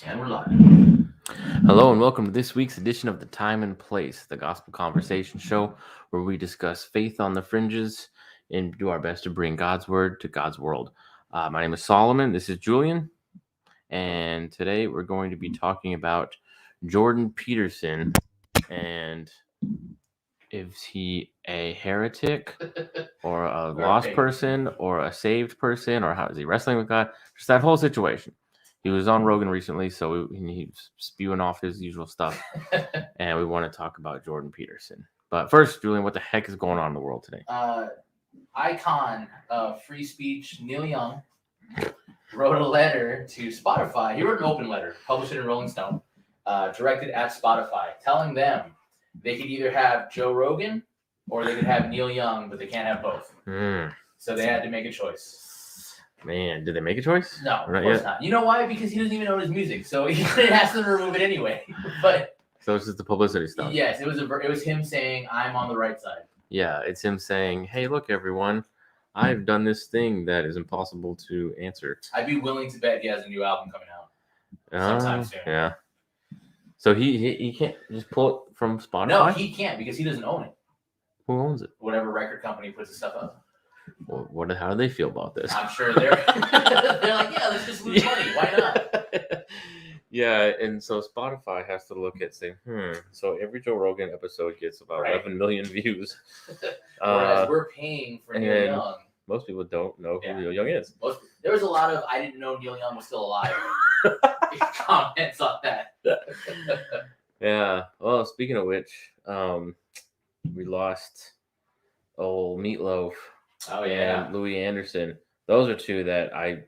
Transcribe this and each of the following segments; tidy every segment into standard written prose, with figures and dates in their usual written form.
And we're live. Hello and welcome to this week's edition of The Time and Place, the gospel conversation show where we discuss faith on the fringes and do our best to bring God's word to God's world. My name is Solomon. This is Julian. And today we're going to be talking about Jordan Peterson and is he a heretic or a lost person or a saved person or how is he wrestling with God? Just that whole situation. He was on Rogan recently, so he's spewing off his usual stuff, and we want to talk about Jordan Peterson. But first, Julian, what the heck is going on in the world today? Icon of free speech, Neil Young, wrote a letter to Spotify. He wrote an open letter, published it in Rolling Stone, directed at Spotify, telling them they could either have Joe Rogan or they could have Neil Young, but they can't have both. So they had to make a choice. Man, did they make a choice? No, of course not. You know why? Because he doesn't even know his music, so he couldn't ask them to remove it anyway. But so it's just the publicity stuff. Yes, it was him saying, "I'm on the right side." Yeah, it's him saying, "Hey, look, everyone, I've done this thing that is impossible to answer." I'd be willing to bet he has a new album coming out sometime soon. Yeah. So he can't just pull it from Spotify? No, he can't because he doesn't own it. Who owns it? Whatever record company puts the stuff up. Well, how do they feel about this? I'm sure they're like, yeah, let's just lose money. Why not? Yeah, and so Spotify has to look at saying, so every Joe Rogan episode gets about 11 million views. Whereas we're paying for Neil Young. Most people don't know who Neil Young is. There was a lot of, I didn't know Neil Young was still alive. Comments on that. Yeah. Well, speaking of which, we lost old Meatloaf. Oh, yeah. And Louis Anderson. Those are two that I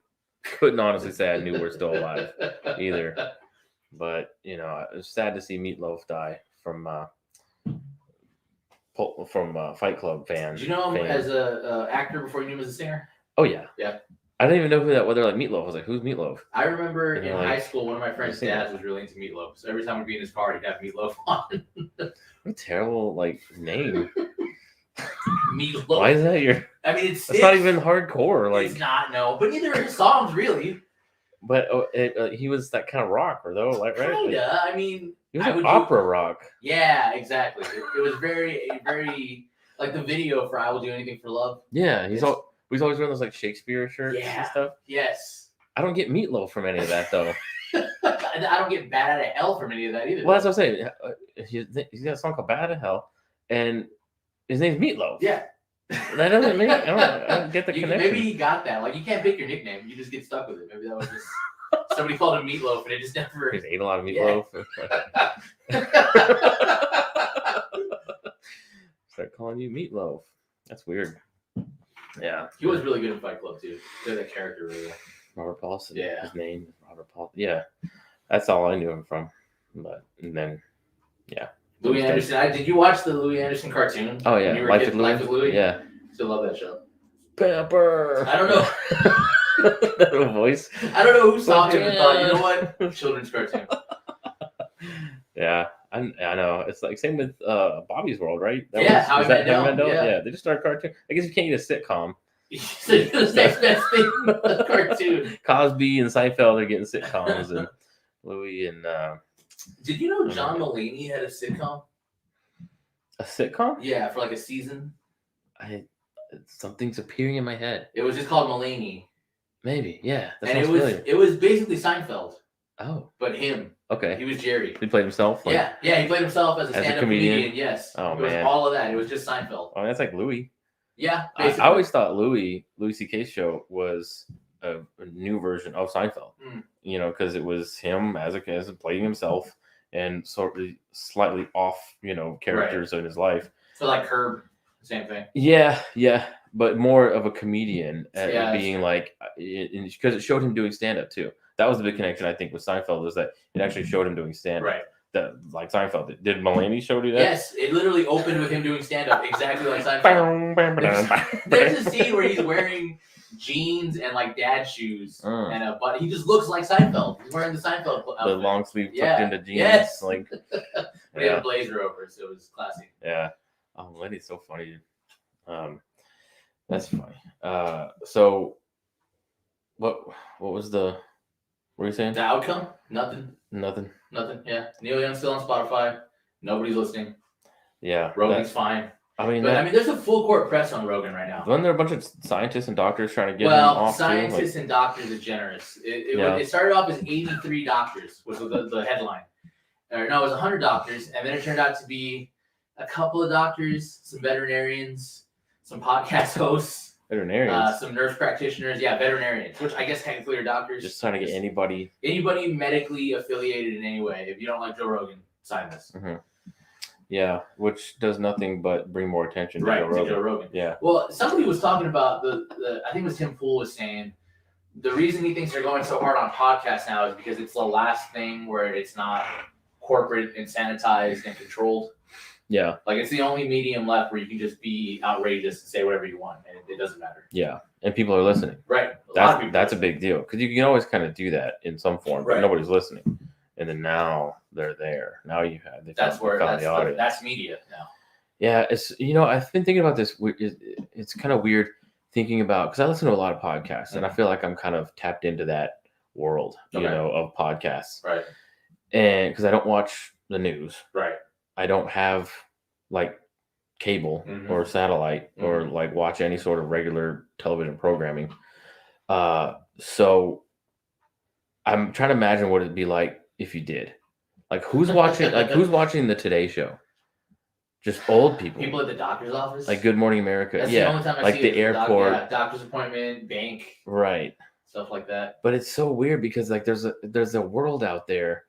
couldn't honestly say I knew were still alive either. But, it was sad to see Meatloaf die from Fight Club fans. Did you know him as an actor before you knew him as a singer? Oh, yeah. Yeah. I didn't even know whether like Meatloaf. I was like, who's Meatloaf? I remember in high school, one of my friends' dads was really into Meatloaf. So every time we'd be in his car, he'd have Meatloaf on. What a terrible, name. Meatloaf. Why is that your... I mean, it's not even hardcore. It's not, no. But neither are his songs, really. But he was that kind of rocker, though, right? Kinda. I mean... He was opera rock. Yeah, exactly. It was very, very... Like the video for I Will Do Anything for Love. Yeah, he's always wearing those, Shakespeare shirts and stuff. Yes. I don't get Meatloaf from any of that, though. I don't get Bad Out of Hell from any of that either. Well, that's what I'm saying. He's got a song called Bad Out of Hell, and his name's Meatloaf. Yeah. That doesn't make... I don't get the connection. Maybe he got that. Like, you can't pick your nickname. You just get stuck with it. Maybe that was just... Somebody called him Meatloaf, and it just never... He's ate a lot of meatloaf. Yeah. Start calling you Meatloaf. That's weird. Yeah. He was really good in Fight Club, too. He had that character really well. Robert Paulson. Yeah. His name is Robert Paulson. Yeah. That's all I knew him from. And then, yeah. Louis Anderson. Did you watch the Louis Anderson cartoon? Oh, yeah. Life with Louis? Yeah. Still love that show. Pepper. I don't know. That little voice. I don't know who saw him and thought, you know what? Children's cartoon. Yeah. I know. It's same with Bobby's World, right? How I Met Mel. Yeah, they just started a cartoon. I guess you can't eat a sitcom. So the next best thing, the cartoon. Cosby and Seinfeld are getting sitcoms, and Louis and. Did you know John Mulaney had a sitcom? A sitcom? Yeah, for a season. Something's appearing in my head. It was just called Mulaney. Maybe, yeah. And it was basically Seinfeld. Oh. But him. Okay. He was Jerry. He played himself? Yeah, he played himself as a stand-up comedian. Yes. Oh, it was all of that. It was just Seinfeld. Oh, that's like Louis. Yeah, basically. I always thought Louis C.K.'s show was a new version of Seinfeld. Because it was him as playing himself and sort of slightly off, characters in his life. So like Herb, same thing. Yeah, but more of a comedian being because it showed him doing stand-up too. That was the big connection, I think, with Seinfeld, is that it actually showed him doing stand-up. Right. That, like Seinfeld. Did Mulaney show you that? Yes, it literally opened with him doing stand-up, exactly like Seinfeld. There's a scene where he's wearing jeans and dad shoes and a butt. He just looks like Seinfeld. He's wearing the Seinfeld outfit. The long sleeve tucked into jeans. Yes. But he had a blazer over, so it was classy. Yeah. Oh, Mulaney's so funny. That's funny. So what was the What are you saying? The outcome? Nothing. Nothing. Yeah. Neil Young's still on Spotify. Nobody's listening. Yeah. Rogan's fine. I mean, there's a full court press on Rogan right now. Wasn't there a bunch of scientists and doctors trying to get him off scientists too? and doctors are generous. It started off as 83 doctors, was the headline. Or no, it was 100 doctors, and then it turned out to be a couple of doctors, some veterinarians, some podcast hosts, veterinarians, some nurse practitioners, veterinarians, which I guess technically are doctors. Just trying to get anybody medically affiliated in any way. If you don't like Joe Rogan, sign this. Mm-hmm. Yeah, which does nothing but bring more attention to Joe Rogan. Yeah. Well, somebody was talking about I think it was Tim Pool was saying the reason he thinks they're going so hard on podcasts now is because it's the last thing where it's not corporate and sanitized and controlled. Yeah. Like it's the only medium left where you can just be outrageous and say whatever you want and it doesn't matter. Yeah. And people are listening. Right. That's a big deal because you can always kind of do that in some form, but nobody's listening. And then now they're there. Now you have the audience. That's media now. Yeah, it's I've been thinking about this. It's kind of weird thinking about because I listen to a lot of podcasts and I feel like I'm kind of tapped into that world, of podcasts. Right. And because I don't watch the news. Right. I don't have like cable or satellite or like watch any sort of regular television programming. So I'm trying to imagine what it'd be like if you did. Like who's watching the Today Show? Just old people. People at the doctor's office. Like Good Morning America. That's the only time I see the airport. Doctor's appointment, bank. Right. Stuff like that. But it's so weird because like there's a world out there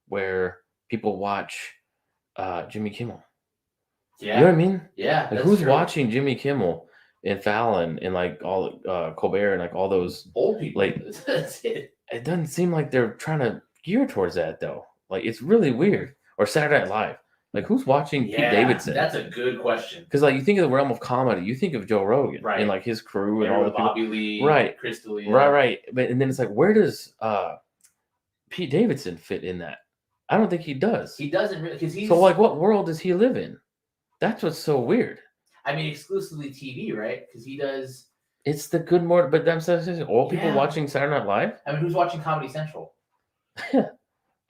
where people watch Jimmy Kimmel. Yeah. You know what I mean? Yeah. Like who's watching Jimmy Kimmel and Fallon and like all Colbert and like all those old people? Like that's it. It doesn't seem like they're trying to gear towards that though. Like it's really weird. Or Saturday Night Live. Like who's watching Pete Davidson? That's a good question. Because like you think of the realm of comedy, you think of Joe Rogan and like his crew and all the Bobby people. Lee, right, Crystal Lee, right. But and then it's like, where does Pete Davidson fit in that? I don't think he does. He doesn't really because he's so like, what world does he live in? That's what's so weird. I mean, exclusively TV, right? Because he does. It's the Good Morning, but I'm saying all people watching Saturday Night Live. I mean, who's watching Comedy Central?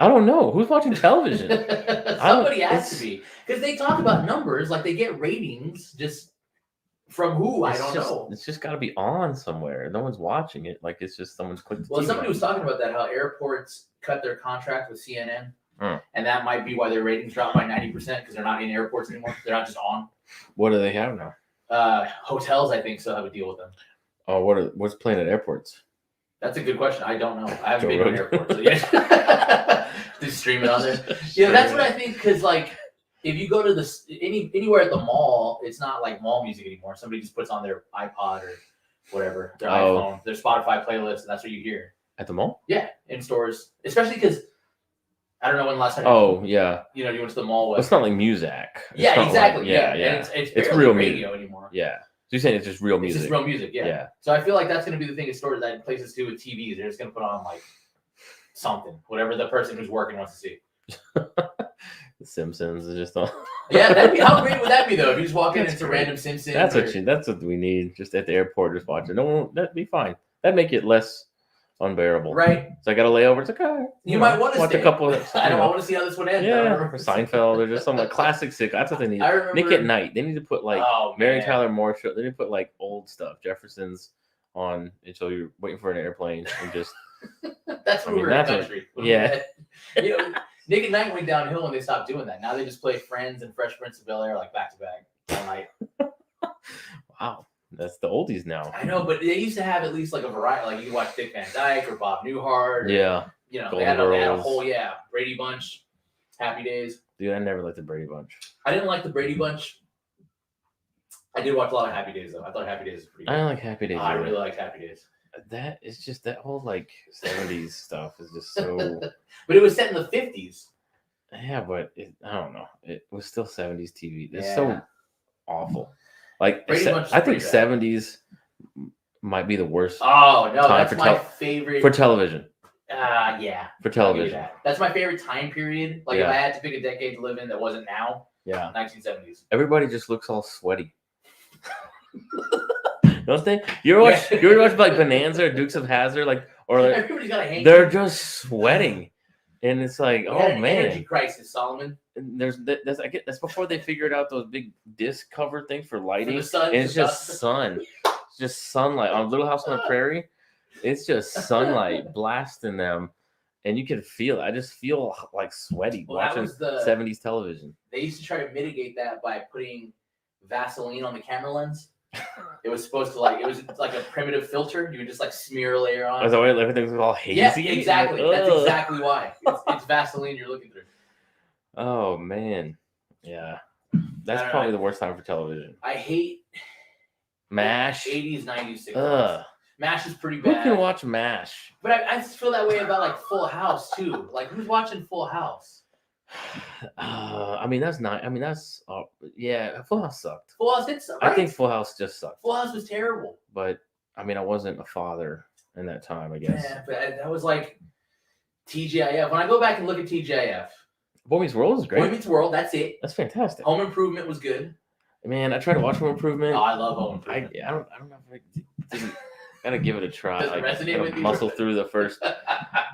I don't know. Who's watching television? Somebody has to be. Because they talk about numbers, like they get ratings just from who, I don't know. It's just got to be on somewhere. No one's watching it. Like it's just someone's clicked the Well, TV somebody on. was talking about that, how airports cut their contract with CNN. And that might be why their ratings dropped by 90% because they're not in airports anymore. They're not just on. What do they have now? Hotels, I think, still have a deal with them. Oh, what's playing at airports? That's a good question. I don't know. I haven't been to an airport. So just stream it on there. That's what I think. Because like, if you go to anywhere at the mall, it's not like mall music anymore. Somebody just puts on their iPod or whatever, their iPhone, their Spotify playlist, and that's what you hear at the mall. Yeah, in stores, especially because I don't know when the last time. You went to the mall. It's not like Muzak. Yeah, exactly. Like, yeah. And it's real radio anymore. Yeah. So you're saying it's just real music? It's just real music, yeah. So I feel like that's going to be the thing in stores that places do with TVs. They're just going to put on like something, whatever the person who's working wants to see. The Simpsons is just on. Yeah, how great would that be though? If you just walk in and it's a random Simpsons. That's what we need. Just at the airport, just watching. No, that'd be fine. That'd make it less unbearable. Right. So I got a layover. It's like, all right. You might want to watch a couple of. I want to see how this one ends. Yeah. Or Seinfeld or just some like classic sick. That's what they need. I remember Nick at Night. They need to put like Mary Tyler Moore show. They need to put like old stuff, Jefferson's on until you're waiting for an airplane and just. That's when we were in the country. Yeah. Nick at Night went downhill when they stopped doing that. Now they just play Friends and Fresh Prince of Bel-Air like back to back all night. Wow. That's the oldies now. I know, but they used to have at least like a variety. Like you could watch Dick Van Dyke or Bob Newhart. Yeah. They had a whole, Brady Bunch, Happy Days. Dude, I never liked the Brady Bunch. I didn't like the Brady Bunch. I did watch a lot of Happy Days, though. I thought Happy Days was pretty good. I don't like Happy Days. I really liked Happy Days. That is just that whole like 70s stuff is just so. But it was set in the 50s. Yeah, but I don't know. It was still 70s TV. It's so awful. Like I think 70s might be the worst. Oh no, that's my favorite for television. Yeah. For television. That's my favorite time period. Like if I had to pick a decade to live in that wasn't now. Yeah. 1970s. Everybody just looks all sweaty. Don't they? You ever watch like Bonanza or Dukes of Hazzard, like or everybody's got a hanky. they're just sweating, and it's like, We oh had an man, energy crisis, Solomon. and I get that's before they figured out those big disc cover things for lighting. For the sun, and it's just sun, it's just sunlight on Little House on the Prairie. It's just sunlight blasting them, and you can feel it. I just feel like sweaty watching 70s television. They used to try to mitigate that by putting Vaseline on the camera lens. It was supposed to it was like a primitive filter. You would just like smear a layer on. That's why everything's all hazy. Yeah, exactly. Like, that's exactly why. It's Vaseline you're looking through. Oh man, yeah, that's probably the worst time for television. I hate MASH. 80s, 90s sitcoms. MASH is pretty bad. Who can watch MASH? But I just feel that way about like Full House too. Like who's watching Full House? I mean that's not. I mean that's. Yeah, Full House sucked. Full House did suck. Right? I think Full House just sucked. Full House was terrible. But I mean, I wasn't a father in that time. I guess. Yeah, but that was like TGIF. When I go back and look at TGIF, Boy Meets World is great. Boy Meets World, that's it. That's fantastic. Home Improvement was good. Man, I tried to watch Home Improvement. Oh, I love Home Improvement. I don't know if I didn't. Gotta give it a try. Does it resonate with you? Muscle through the first.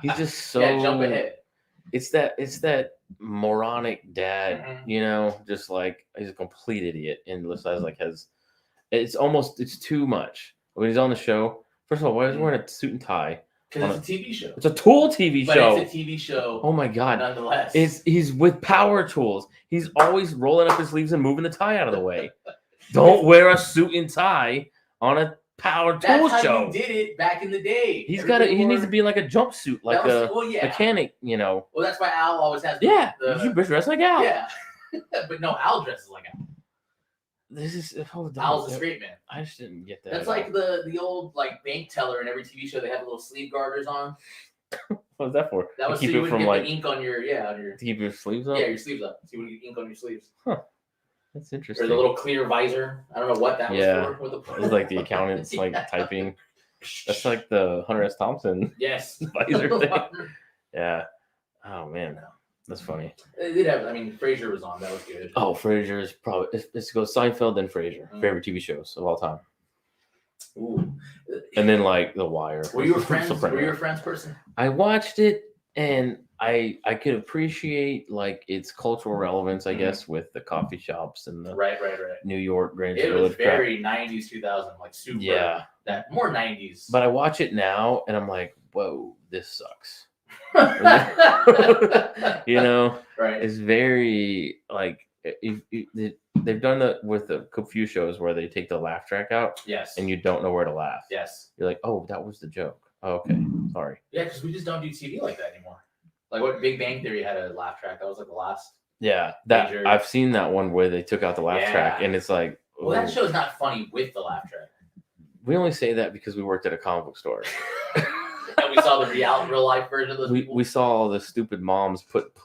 He's just so. Yeah, jump ahead. It's that moronic dad, just like he's a complete idiot, and besides, like it's too much when he's on the show. First of all, why is he wearing a suit and tie? Because it's a TV show. It's a tool TV show. But it's a TV show. Oh my god! Nonetheless, he's with power tools. He's always rolling up his sleeves and moving the tie out of the way. Don't wear a suit and tie on a power tool That's how show. you did it back in the day. He needs to be like a jumpsuit, like a mechanic, Well, that's why Al always has. You should dress like Al. Yeah, but no, Al dresses like Al. This is Al's a straight man. I just didn't get that. That's like the old like bank teller in every TV show. They had little sleeve garters on. What was that for? That was so you wouldn't get the ink on your to keep your sleeves up. Yeah, your sleeves up. So you wouldn't get ink on your sleeves. Huh. That's interesting. Or the little clear visor. I don't know what that was for. It was like the accountant's like typing. That's like the Hunter S. Thompson visor thing. Yeah. Oh man, that's funny. It did have. I mean, Frasier was on. That was good. Oh, Frasier is probably it's goes Seinfeld then Frasier. Favorite TV shows of all time. Ooh. And then like The Wire. Were you a Friends? Were you a Friends person? I watched it and I could appreciate like its cultural relevance, I guess, with the coffee shops and the right. New York Greenwich It Village was very 90s, 2000, like super. Yeah. That more 90s. But I watch it now and I'm like, whoa, this sucks. Right. It's very like they've done that with a few shows where they take the laugh track out. Yes. And you don't know where to laugh. Yes. You're like, oh, that was the joke. Oh, okay, sorry. Yeah, because we just don't do TV like that anymore. Like what Big Bang Theory had a laugh track. That was like the last. Yeah, that major... I've seen that one where they took out the laugh track, and it's like, well, that show's not funny with the laugh track. We only say that because we worked at a comic book store. And we saw the real life version of those people. We saw all the stupid moms put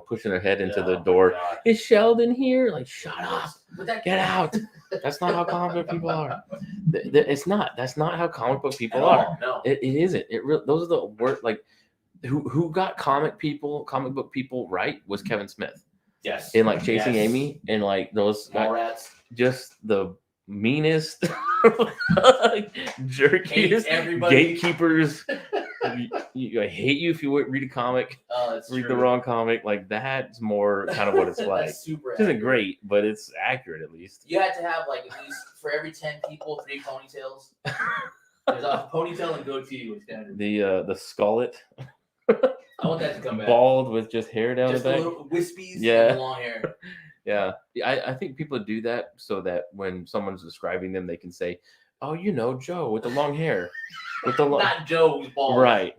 pushing their head into the door. Is Sheldon here? Like, shut up. Get out. That's not how comic book people are. It's not. That's not how comic book people are. No. It isn't. Those are the worst. Like, who got comic book people right was Kevin Smith. Yes. In like Chasing Amy and like those Mallrats. Just the meanest, jerkiest gatekeepers. I hate you if you read a comic. Oh, that's read true. The wrong comic. Like that's more kind of what it's like. Super. It isn't great, but it's accurate at least. You had to have like at least for every 10 people, 3 ponytails. There's a ponytail and goatee was standard. The skullet. I want that to come back. Bald with just hair down just the back. Just little wispies and long hair. Yeah. I think people do that so that when someone's describing them, they can say, oh, Joe with the long hair. With the Not Joe who's bald. Right.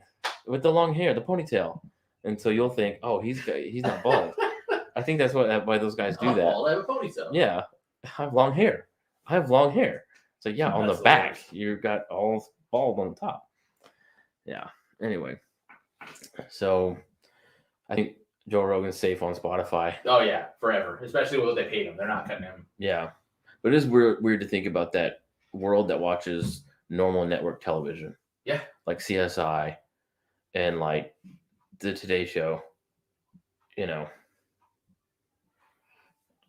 With the long hair, the ponytail. And so you'll think, oh, he's not bald. I think that's why those guys do that. Bald, I have a ponytail. Yeah. I have long hair. So yeah, on the back, you've got all bald on the top. Yeah. Anyway. So I think Joe Rogan's safe on Spotify. Oh yeah, forever. Especially with what they paid him. They're not cutting him. Yeah. But it is weird to think about that world that watches normal network television. Yeah. Like CSI and like the Today Show.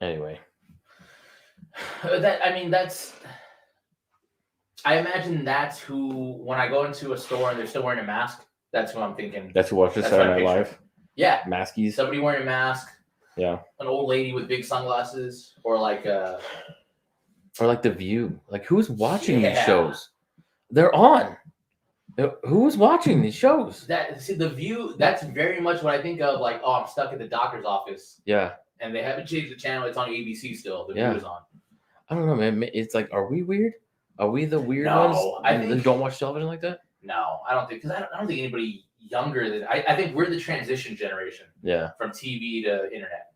Anyway. That's I imagine that's who, when I go into a store and they're still wearing a mask, that's who I'm thinking. That's who watches That's Saturday what I Night picture. Live. Yeah. Maskies. Somebody wearing a mask. Yeah. An old lady with big sunglasses, or like The View. Like, who's watching these Yeah. shows? They're on. Who's watching these shows? The View. That's very much what I think of. Like, oh, I'm stuck at the doctor's office. Yeah. And they haven't changed the channel. It's on ABC still. The View is on. I don't know, man. It's like, are we weird? Are we the weird No, ones? I think don't watch television like that. No, I don't think, because I don't think anybody younger than I think we're the transition generation. Yeah. From TV to internet,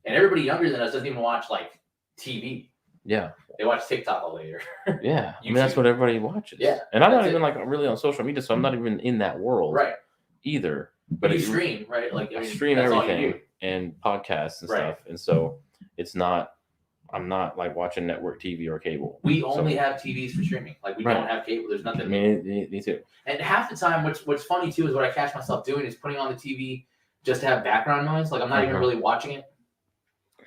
and everybody younger than us doesn't even watch like TV. Yeah. They watch TikTok all later. Yeah. I mean, that's what everybody watches. Yeah. And I'm not even like really on social media, so I'm not even in that world. Right. Either. But you stream, right? Like, I stream everything and podcasts and stuff. And so I'm not like watching network TV or cable. We only have TVs for streaming. Like, we don't have cable. There's nothing. I mean, me too. And half the time, what's funny too is what I catch myself doing is putting on the TV just to have background noise. Like, I'm not even really watching it.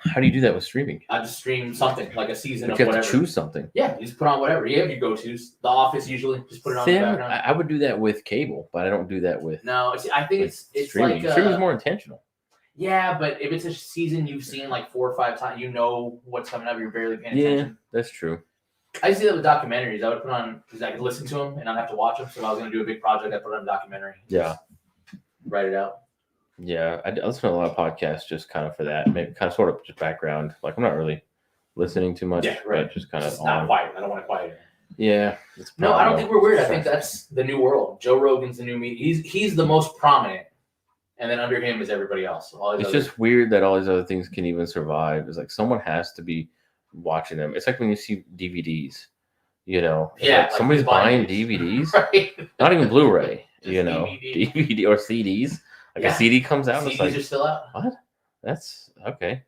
How do you do that with streaming? I just stream something, like a season of you whatever. Have to choose something. Yeah, you just put on whatever. You have your go-tos. The Office usually. Just put it on the background. I would do that with cable, but I don't do that with. No, I think it's streaming. Like streaming is more intentional. Yeah, but if it's a season you've seen like 4 or 5 times, you know what's coming up. You're barely paying attention. Yeah, that's true. I used to do that with documentaries. I would put on, because I could listen to them and not have to watch them. So if I was going to do a big project, I'd put on a documentary. Yeah. Write it out. Yeah, I listen to a lot of podcasts just kind of for that. Maybe kind of sort of just background. Like, I'm not really listening too much. Yeah, right. But just kind of not quiet. I don't want to quiet it. Yeah. No, I don't think we're weird. I think that's the new world. Joe Rogan's the new media. He's the most prominent. And then under him is everybody else. It's just weird that all these other things can even survive. It's like someone has to be watching them. It's like when you see DVDs, you know. Yeah. Like somebody's buying DVDs. Right. Not even Blu-ray, you know. DVD or CDs. Like a CD comes out. CDs and it's like, are still out. What? That's okay.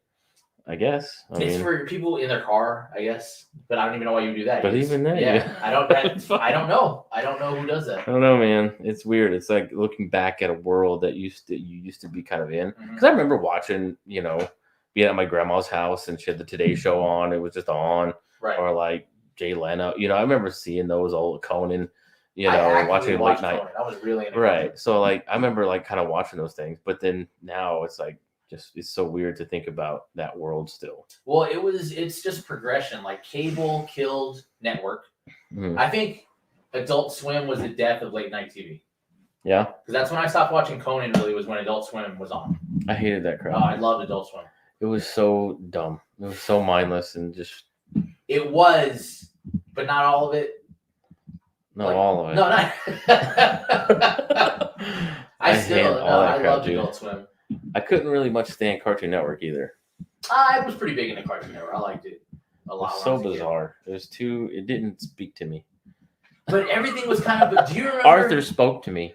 I guess. It's for people in their car, I guess. But I don't even know why you would do that. But even then, I don't know. I don't know who does that. I don't know, man. It's weird. It's like looking back at a world that you used to be kind of in. Because I remember watching, you know, being at my grandma's house and she had the Today Show on. It was just on. Right. Or like Jay Leno. You know, I remember seeing those old Conan. You know, watching late night. I was really into right. So like, I remember like kind of watching those things. But then now it's like, it's so weird to think about that world still. Well, it's just progression. Like, cable killed network. Mm-hmm. I think Adult Swim was the death of late night TV. Yeah. Because that's when I stopped watching Conan, really, was when Adult Swim was on. I hated that crap. Oh, I loved Adult Swim. It was so dumb. It was so mindless and just. It was, but not all of it. No, all of it. No, not. I loved Adult Swim. I couldn't really much stand Cartoon Network either. I was pretty big into Cartoon Network. I liked it a lot. It was so bizarre. It didn't speak to me. But everything was kind of. Do you remember? Arthur spoke to me.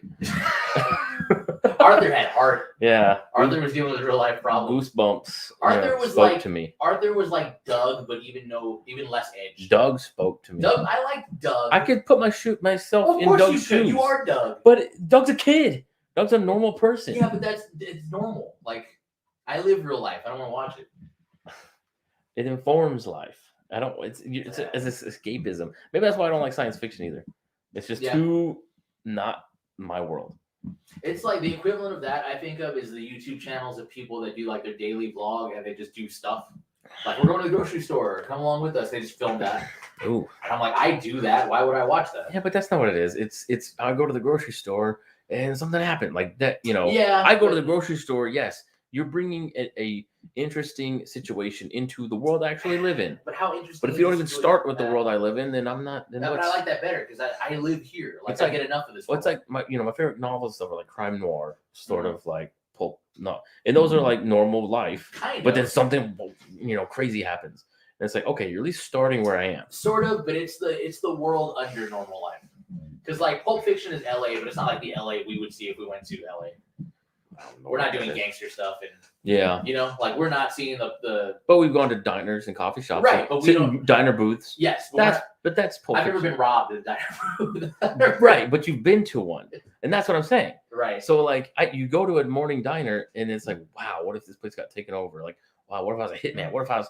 Arthur had heart. Yeah. Arthur was dealing with real life problems. Goosebumps. Arthur was spoke to me. Arthur was like Doug, but even less edge. Doug spoke to me. I liked Doug. I could put myself in Doug's shoes. You are Doug. But Doug's a kid. Doug's a normal person. Yeah, but it's normal. Like, I live real life. I don't want to watch it. It informs life. I don't. It's escapism. Maybe that's why I don't like science fiction either. It's just too not my world. It's like the equivalent of that I think of is the YouTube channels of people that do like their daily vlog and they just do stuff. Like, we're going to the grocery store. Come along with us. They just film that. Ooh. And I'm like, I do that. Why would I watch that? Yeah, but that's not what it is. It's I go to the grocery store and something happened like that. You know. Yeah. I go to the grocery store. Yes. You're bringing a interesting situation into the world I actually live in. But how interesting? But if you don't even start with the world I live in, then I'm not. Then but I like that better because I live here. Like, I get enough of this. Well, it's like my favorite novels and stuff are like crime noir, sort of like pulp. No, and those are like normal life. But then something crazy happens, and it's like, okay, you're at least starting where I am. Sort of, but it's the world under normal life. Because like Pulp Fiction is LA, but it's not like the LA we would see if we went to LA. We're not doing gangster stuff, and like we're not seeing the. But we've gone to diners and coffee shops, right? But we don't diner booths. Yes, that's Pulp Fiction. I've never been robbed at a diner booth. Right, but you've been to one, and that's what I'm saying. Right. So like, you go to a morning diner, and it's like, wow, what if this place got taken over? Like, wow, what if I was a hitman? What if I was,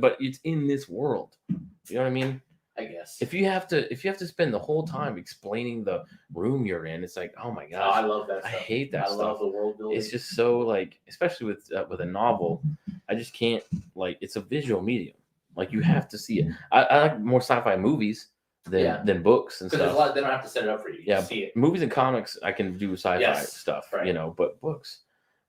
but it's in this world. You know what I mean? I guess. If you have to spend the whole time explaining the room you're in, it's like, oh my Oh, gosh, I love that I stuff. hate that I stuff. love the world building. It's just so like, especially with a novel, I just can't, like, it's a visual medium. Like, you have to see it. I like more sci-fi movies than books and because there's a stuff. lot. They don't have to set it up for you. You just see it. Movies and comics, I can do sci-fi Yes, stuff, right. but books,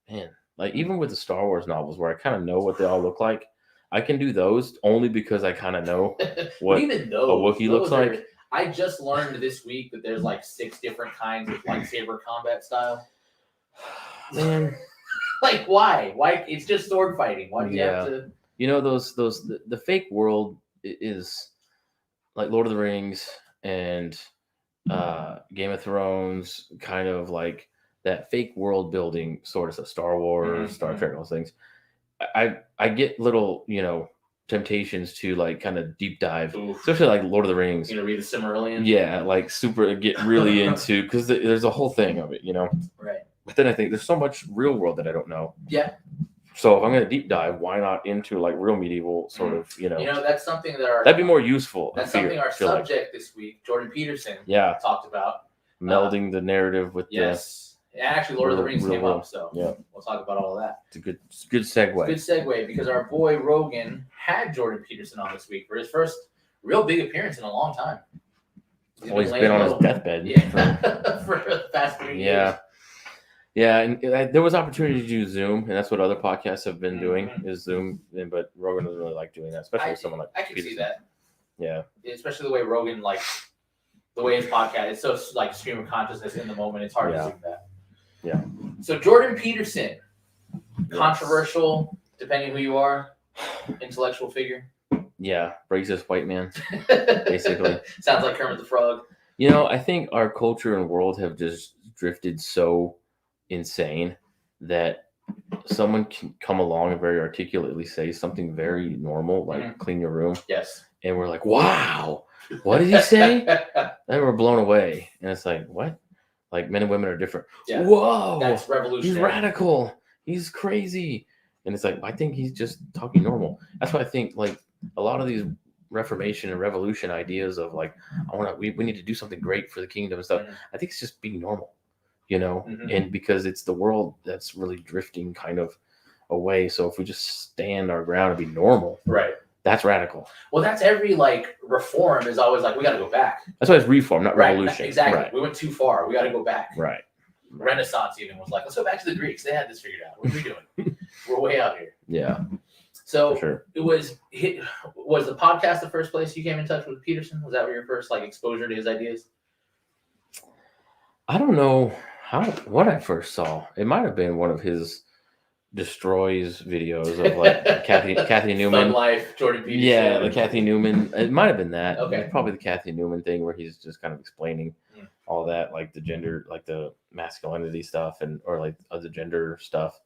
man, like even with the Star Wars novels where I kind of know what they all look like, I can do those only because I kind of know what even a those, Wookiee looks like. I just learned this week that there's like 6 different kinds of lightsaber combat style. Man, like why? Why? It's just sword fighting. Why do you have to? Those the fake world is like Lord of the Rings and Game of Thrones, kind of like that fake world building sort of stuff. Star Wars, Star Trek, all those things. I get little, temptations to like kind of deep dive, especially like Lord of the Rings. Read the Silmarillion. Yeah, like super get really into, because there's a whole thing of it, Right. But then I think there's so much real world that I don't know. Yeah. So if I'm going to deep dive, why not into like real medieval sort of, that's something that that'd be more useful. That's something our subject this week, Jordan Peterson, talked about. Melding the narrative with actually, Lord of the Rings came up, so we'll talk about all of that. It's a good segue. Good segue, because our boy Rogan had Jordan Peterson on this week for his first real big appearance in a long time. He's been on his deathbed for the past 3 years. Yeah, and there was opportunity to do Zoom, and that's what other podcasts have been doing, is Zoom. But Rogan doesn't really like doing that, especially with someone like I can Peterson. see that. Yeah, especially the way Rogan, like the way his podcast, it's so like stream of consciousness in the moment. It's hard to Zoom that. Yeah. So Jordan Peterson, controversial, depending who you are, intellectual figure. Yeah, racist white man, basically. Sounds like Kermit the Frog. I think our culture and world have just drifted so insane that someone can come along and very articulately say something very normal, like clean your room. Yes. And we're like, wow, what did he say? And we're blown away. And it's like, what? Like, men and women are different. Yeah. Whoa. That's revolutionary. He's radical. He's crazy. And it's like, I think he's just talking normal. That's why I think like a lot of these Reformation and revolution ideas of like, we need to do something great for the kingdom and stuff. I think it's just being normal, and because it's the world that's really drifting kind of away. So if we just stand our ground and be normal, right, that's radical. Well, that's every like reform is always like, we got to go back. That's why it's reform, not revolution. Exactly. Right. We went too far. We got to go back. Right. Renaissance even was like, let's go back to the Greeks. They had this figured out. What are we doing? We're way out here. Yeah. So for sure. Was the podcast the first place you came in touch with Peterson? Was that your first like exposure to his ideas? I don't know what I first saw. It might have been one of his destroys videos of like Kathy Newman. Thug Life, Jordan Peterson. Yeah, the Kathy Newman. It might have been that. Okay. It's probably the Kathy Newman thing where he's just kind of explaining all that, like the gender, like the masculinity stuff, or like the gender stuff.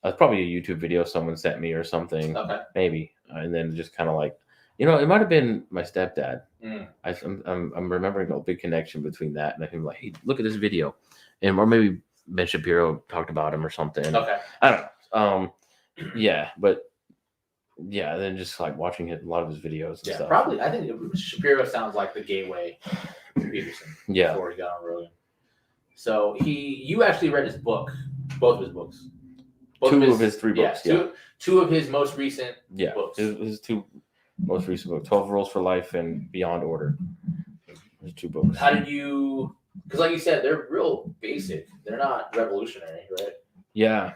It's probably a YouTube video someone sent me or something. Okay. Maybe, and then just kind of like, it might have been my stepdad. I'm remembering a big connection between that and him. Like, hey, look at this video, or maybe Ben Shapiro talked about him or something. Okay. I don't know. Then just like watching a lot of his videos and stuff. Probably. I think Shapiro sounds like the gateway to Peterson. Yeah. Before he got on Rogan. So you actually read his book, both of his books. Two of his 3 books. Two of his most recent books. His 2 most recent books, 12 Rules for Life and Beyond Order. There's 2 books. How did you, because like you said, they're real basic. They're not revolutionary, right? Yeah.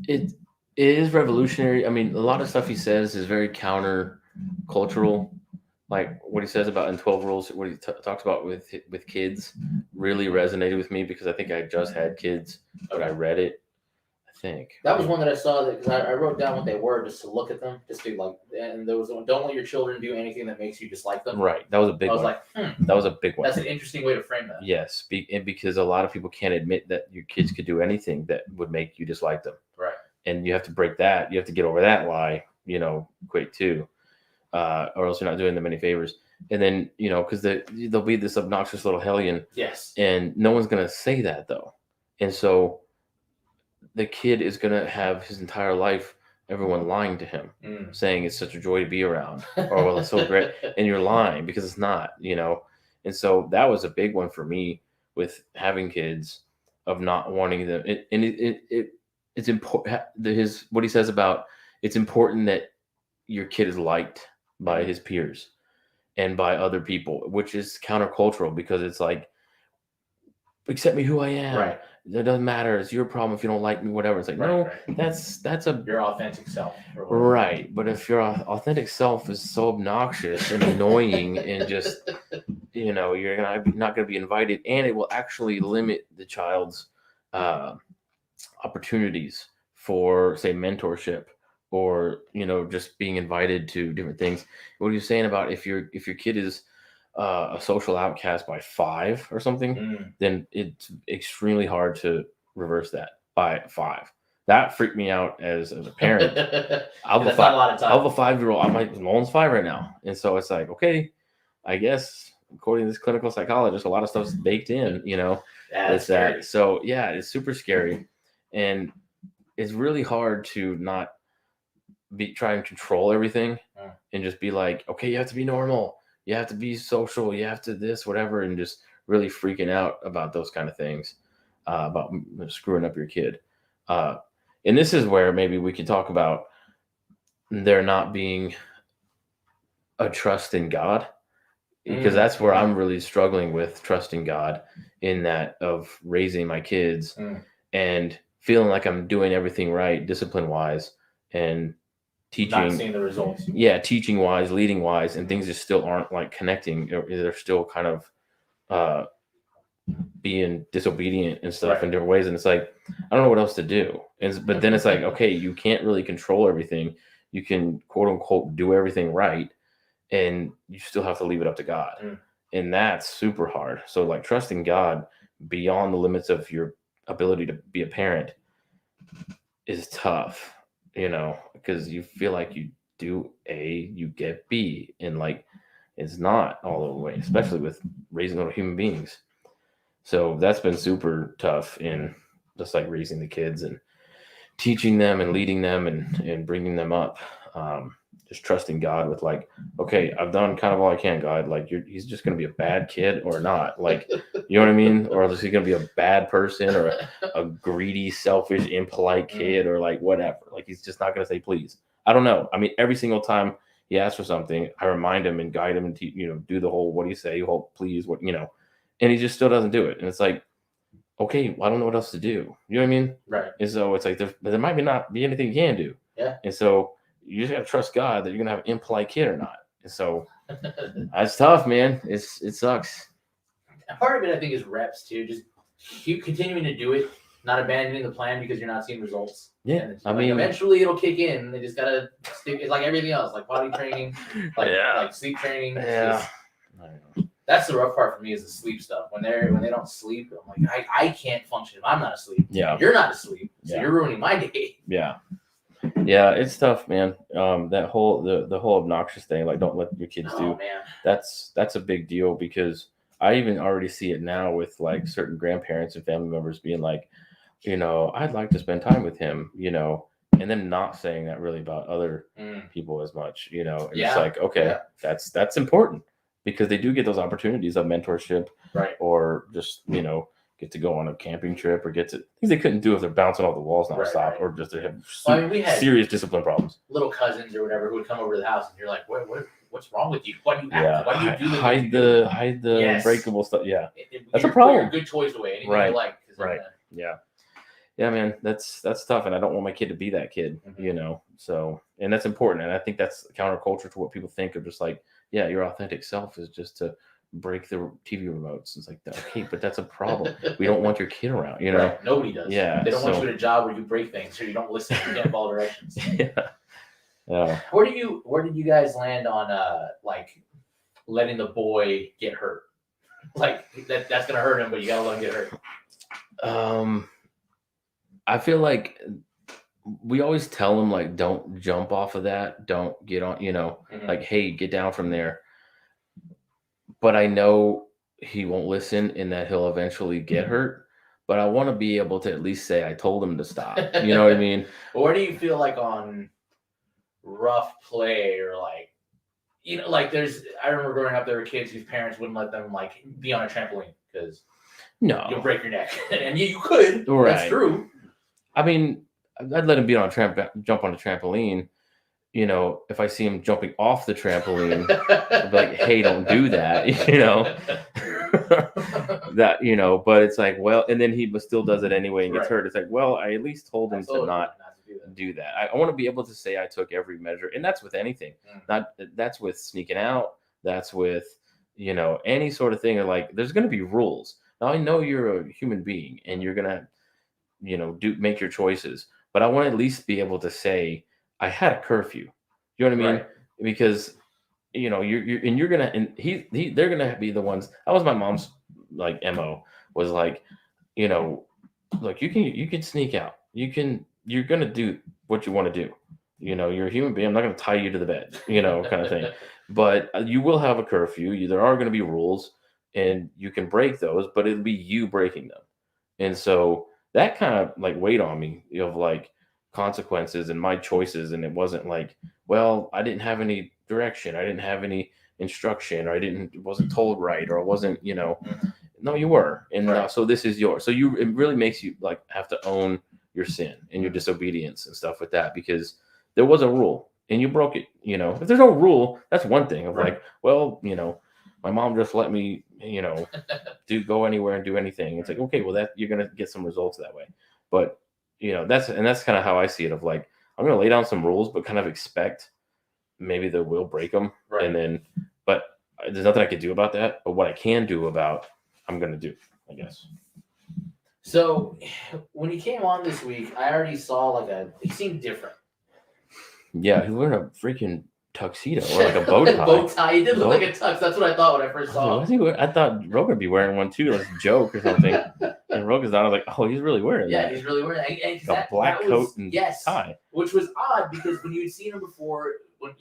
It is revolutionary. I mean, a lot of stuff he says is very counter-cultural. Like what he says about in 12 Rules, what he talks about with kids really resonated with me, because I think I just had kids, but I read it. I think that was one that I saw because I wrote down what they were just to look at them, just to like. And there was one, don't let your children do anything that makes you dislike them. Right, that was a big one. I was like, that was a big one. That's an interesting way to frame that. Yes, because a lot of people can't admit that your kids could do anything that would make you dislike them. Right, and you have to break that. You have to get over that lie, quick too. Or else you're not doing them any favors. And then, because there'll be this obnoxious little hellion. Yes. And no one's going to say that, though. And so the kid is going to have his entire life everyone lying to him, saying it's such a joy to be around, or well, it's so great, and you're lying because it's not, And so that was a big one for me with having kids, of not wanting them. It's important. What he says about it's important that your kid is liked by his peers and by other people, which is countercultural, because it's like, accept me who I am. Right. It doesn't matter. It's your problem if you don't like me, whatever. It's like, no, that's your authentic self. Right. But if your authentic self is so obnoxious and annoying and just, you're not going to be invited, and it will actually limit the child's opportunities for, say, mentorship, or just being invited to different things. What are you saying about if your kid is a social outcast by 5 or something, then it's extremely hard to reverse that by 5. That freaked me out as a parent. I have a 5-year-old. My one's 5 right now, and so it's like, okay, I guess according to this clinical psychologist, a lot of stuff's baked in. That's that. So yeah, it's super scary, and it's really hard to not try and control everything and just be like, okay, you have to be normal. You have to be social. You have to this, whatever, and just really freaking out about those kind of things, about screwing up your kid. And this is where maybe we could talk about there not being a trust in God, because that's where I'm really struggling with trusting God, in that of raising my kids and feeling like I'm doing everything right, discipline-wise, and teaching, not seeing the results. Yeah, teaching wise, leading wise, and things just still aren't like connecting. They're still kind of being disobedient and stuff in different ways. And it's like, I don't know what else to do. But then it's like, okay, you can't really control everything. You can, quote unquote, do everything right, and you still have to leave it up to God. And that's super hard. So like trusting God beyond the limits of your ability to be a parent is tough, because you feel like you do A, you get B, and like it's not all the way, especially with raising little human beings. So that's been super tough in just like raising the kids and teaching them and leading them and bringing them up. Just trusting God with like, okay, I've done kind of all I can, God. Like he's just going to be a bad kid or not. Like, you know what I mean? Or is he going to be a bad person, or a greedy, selfish, impolite kid, or like whatever? Like he's just not going to say please. I don't know. I mean, every single time he asks for something, I remind him and guide him and do the whole, what do you say? Whole please, what, and he just still doesn't do it. And it's like, okay, well, I don't know what else to do. You know what I mean? Right. And so it's like, there might not be anything you can do. Yeah. And so you just got to trust God that you're going to have an impolite kid or not. And so that's tough, man. It sucks. And part of it, I think, is reps too. Just keep continuing to do it, not abandoning the plan because you're not seeing results. Yeah. I mean, eventually it'll kick in. They just got to stick. It's like everything else, like body training, like sleep training. Yeah. That's the rough part for me, is the sleep stuff. When they don't sleep, I'm like, I can't function if I'm not asleep. Yeah. You're not asleep, so you're ruining my day. Yeah. Yeah, it's tough, man. That whole the whole obnoxious thing, like don't let your kids do. Man. That's a big deal, because I even already see it now with like certain grandparents and family members being like, I'd like to spend time with him, and then not saying that really about other people as much, It's like, okay, that's important, because they do get those opportunities of mentorship, right? Or just get to go on a camping trip, or get to things they couldn't do if they're bouncing off the walls nonstop, or just they have we had serious discipline problems. Little cousins or whatever who would come over to the house, and you're like, what's wrong with you? What do you have? Yeah, What do you do? Hide the breakable stuff. Yeah, that's a problem. Put your good toys away. Anything you like. Right. Yeah, man, that's tough, and I don't want my kid to be that kid, So, and that's important, and I think that's counterculture to what people think of, just like, yeah, your authentic self is just to break the TV remotes. It's like, okay, but that's a problem. We don't want your kid around, Right. Nobody does. Yeah, they don't want you in a job where you break things, so you don't listen, you can't follow directions. Yeah. Where did you guys land on like letting the boy get hurt? Like that's gonna hurt him, but you gotta let him get hurt. I feel like we always tell him, like, don't jump off of that, don't get on, like, hey, get down from there. But I know he won't listen, and that he'll eventually get hurt. But I want to be able to at least say I told him to stop. You know what I mean? Where do you feel like on rough play or like, like I remember growing up, there were kids whose parents wouldn't let them like be on a trampoline because No, you'll break your neck, and you could. Right. That's true. I mean, I'd let him be on jump on a trampoline. If I see him jumping off the trampoline, I'd be like, "Hey, don't do that," But it's like, well, and then he still does it anyway and gets hurt. It's like, well, I at least told him to not do that. I want to be able to say I took every measure, and that's with anything. That's with sneaking out. That's with any sort of thing. Or like, there's going to be rules. Now I know you're a human being, and you're gonna make your choices, but I want to at least be able to say I had a curfew. You know what I mean? Right. Because you're gonna, and they're gonna be the ones. That was my mom's like MO, was like, look, you can sneak out. You're gonna do what you want to do. You're a human being. I'm not gonna tie you to the bed, kind of thing. But you will have a curfew. There are gonna be rules, and you can break those, but it'll be you breaking them. And so that kind of like weighed on me of like consequences and my choices. And it wasn't like, well, I didn't have any direction. I didn't have any instruction, or wasn't told right, or it wasn't, no, you were. And so this is yours. So it really makes you like have to own your sin and your disobedience and stuff with that, because there was a rule and you broke it. If there's no rule, that's one thing of like, well, my mom just let me, go anywhere and do anything. It's like, okay, well, that you're gonna get some results that way. But that's kind of how I see it. Of like, I'm gonna lay down some rules, but kind of expect maybe they will break them, and then, but there's nothing I can do about that. But what I can do about, I'm gonna do, I guess. So when he came on this week, I already saw he seemed different. Yeah, he's wearing a freaking tuxedo or like a bow tie. Bow tie. He did look like a tux. That's what I thought when I first saw him. I thought Rogan would be wearing one too, like a joke or something. And Rogan's not. I was like, oh, he's really wearing that. Yeah, he's really wearing that. A black coat and tie. Which was odd because when you'd seen him before, when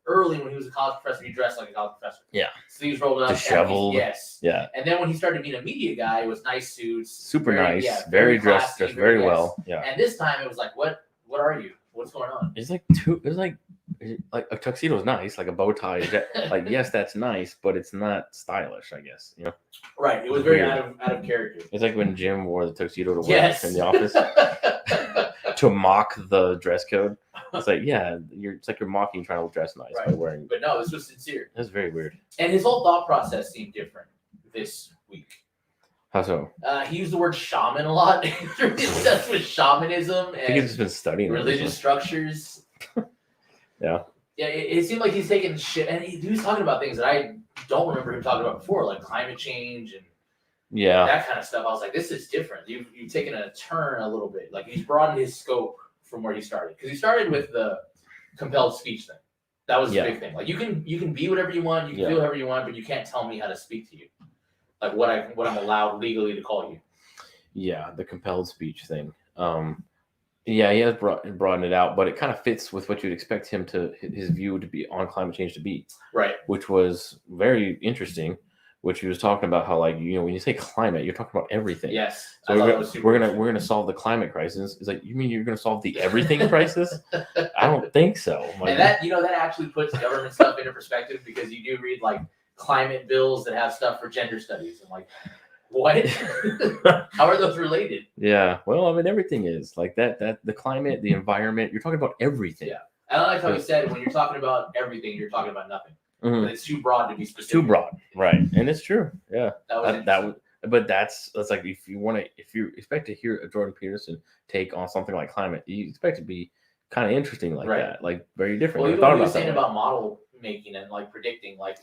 early when he was a college professor, he dressed like a college professor. Yeah. Sleeves rolled up. Disheveled. Yes. Yeah. And then when he started being a media guy, it was nice suits. Super nice. Yeah, very dressed very well. Yeah. And this time it was like, what are you? What's going on? It's like a tuxedo is nice, like a bow tie. Like, yes, that's nice, but it's not stylish, I guess. Right. It was very out of character. It's like when Jim wore the tuxedo to work in the office to mock the dress code. It's like, yeah, it's like you're mocking trying to dress nice by wearing. But no, this was sincere. That's very weird. And his whole thought process seemed different this week. How so? He used the word shaman a lot. He's obsessed with shamanism and I think he's just been studying religious structures. Yeah. Yeah, it seemed like he's taking shit, and he was talking about things that I don't remember him talking about before, like climate change and that kind of stuff. I was like, this is different. You've taken a turn a little bit. Like, he's broadened his scope from where he started, because he started with the compelled speech thing. That was the big thing. Like, you can be whatever you want, you can feel whatever you want, but you can't tell me how to speak to you. Like what I'm allowed legally to call you. Yeah, the compelled speech thing. Yeah, he has broadened it out, but it kind of fits with what you'd expect his view to be on climate change to be. Right. Which was very interesting, which he was talking about how, like, when you say climate, you're talking about everything. Yes. So we're gonna solve the climate crisis. It's like, you mean you're gonna solve the everything crisis? I don't think so. And that actually puts government stuff into perspective, because you do read like climate bills that have stuff for gender studies. I'm like, what? How are those related? Yeah. Well, I mean, everything is like that. The climate, the environment, you're talking about everything. Yeah. I like how he said, when you're talking about everything, you're talking about nothing. Mm-hmm. But it's too broad to be specific. Too broad. Right. And it's true. Yeah. But that's like, if you expect to hear a Jordan Peterson take on something like climate, you expect it to be kind of interesting like that, like very different. Well, what he was saying about model making and like predicting, like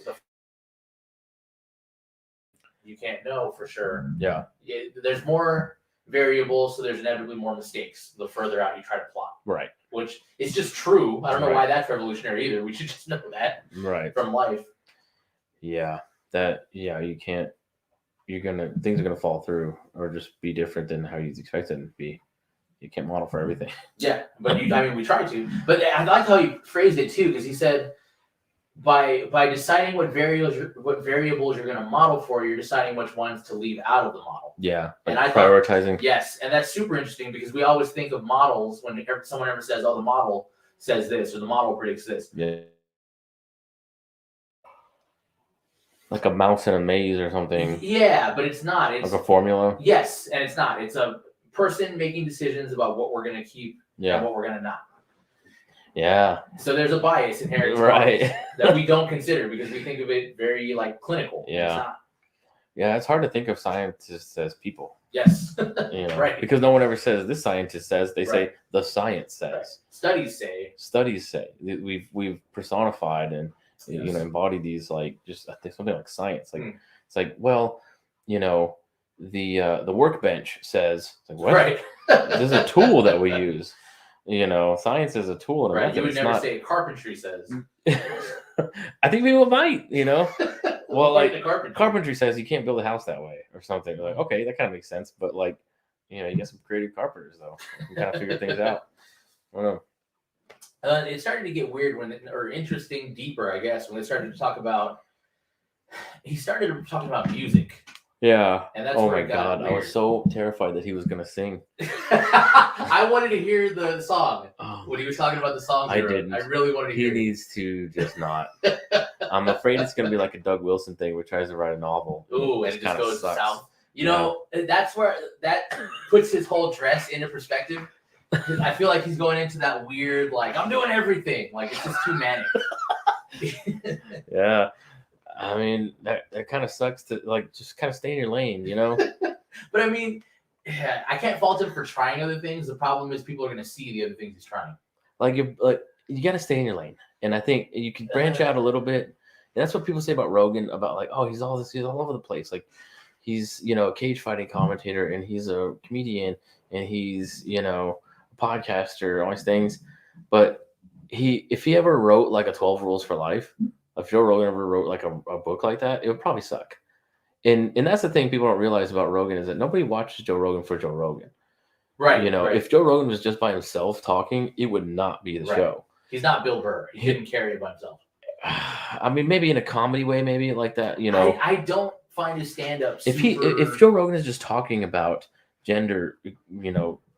you can't know for sure. Yeah. There's more variables, so there's inevitably more mistakes the further out you try to plot. Right. Which is just true. I don't know why that's revolutionary either. We should just know that. Right. From life. Yeah. You can't. Things are gonna fall through or just be different than how you expect them to be. You can't model for everything. Yeah, but we try to. But I like how he phrased it too, because he said, by deciding what variables you're going to model for, you're deciding which ones to leave out of the model. Yeah, and I prioritizing. Yes, and that's super interesting, because we always think of models when someone ever says, "Oh, the model." says this, or the model predicts this. Yeah. Like a mouse in a maze or something. Yeah, but it's not. It's like a formula. Yes, and it's not. It's a person making decisions about what we're going to keep and what we're going to not. Yeah. So there's a bias inherent that we don't consider because we think of it very like clinical. Yeah. It's not. Yeah, it's hard to think of scientists as people. Yes. Right. Because no one ever says this scientist says. They say the science says. Right. Studies say. We've personified and embodied these like just I think something like science. Like it's like, well, the workbench says like, what? Right. This is a tool that we use. Science is a tool and a method. You would never say carpentry says. I think people might, Well, like the carpentry says you can't build a house that way or something. Like, okay, that kind of makes sense. But like, you get some creative carpenters though. You kind of figure things out. I don't know. It started to get weird or interesting, deeper, I guess, when they started to talk about. He started talking about music. Yeah. And that's oh where my god, I was so terrified that he was gonna sing. I wanted to hear the song when he was talking about the song. I didn't. I really wanted to hear. He needs to just not. I'm afraid it's gonna be like a Doug Wilson thing where he tries to write a novel. Ooh, and it just goes south. That's where that puts his whole dress into perspective. I feel like he's going into that weird, like, I'm doing everything. Like, it's just too manic. Yeah. I mean, that kind of sucks to, like, just kind of stay in your lane, But, I mean, I can't fault him for trying other things. The problem is people are going to see the other things he's trying. You got to stay in your lane. And I think you can branch out a little bit. And that's what people say about Rogan, about, like, oh, he's all over the place. Like, he's, a cage fighting commentator, and he's a comedian, and he's, a podcaster, all these things. But if he ever wrote like a 12 Rules for Life, if Joe Rogan ever wrote like a book like that, it would probably suck. And that's the thing people don't realize about Rogan is that nobody watches Joe Rogan for Joe Rogan. Right. If Joe Rogan was just by himself talking, it would not be the show. He's not Bill Burr. He couldn't carry it by himself. I mean, maybe in a comedy way, maybe like that, I don't find his stand-up if Joe Rogan is just talking about gender,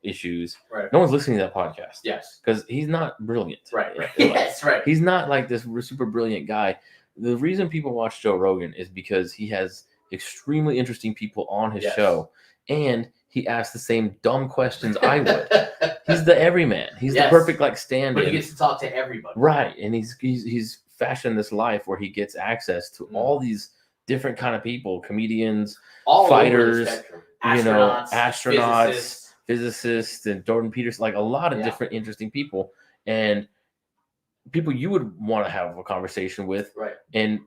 issues, no one's listening to that podcast. Yes. Because he's not brilliant. Right. Yes, right. He's not like this super brilliant guy. The reason people watch Joe Rogan is because he has extremely interesting people on his show, and he asks the same dumb questions I would. He's the everyman. He's the perfect stand-in. But he gets to talk to everybody. Right. And he's fashioned this life where he gets access to all these different kind of people, comedians, all fighters, astronauts, physicists, and Jordan Peterson, like a lot of different interesting people, and people you would want to have a conversation with. Right. And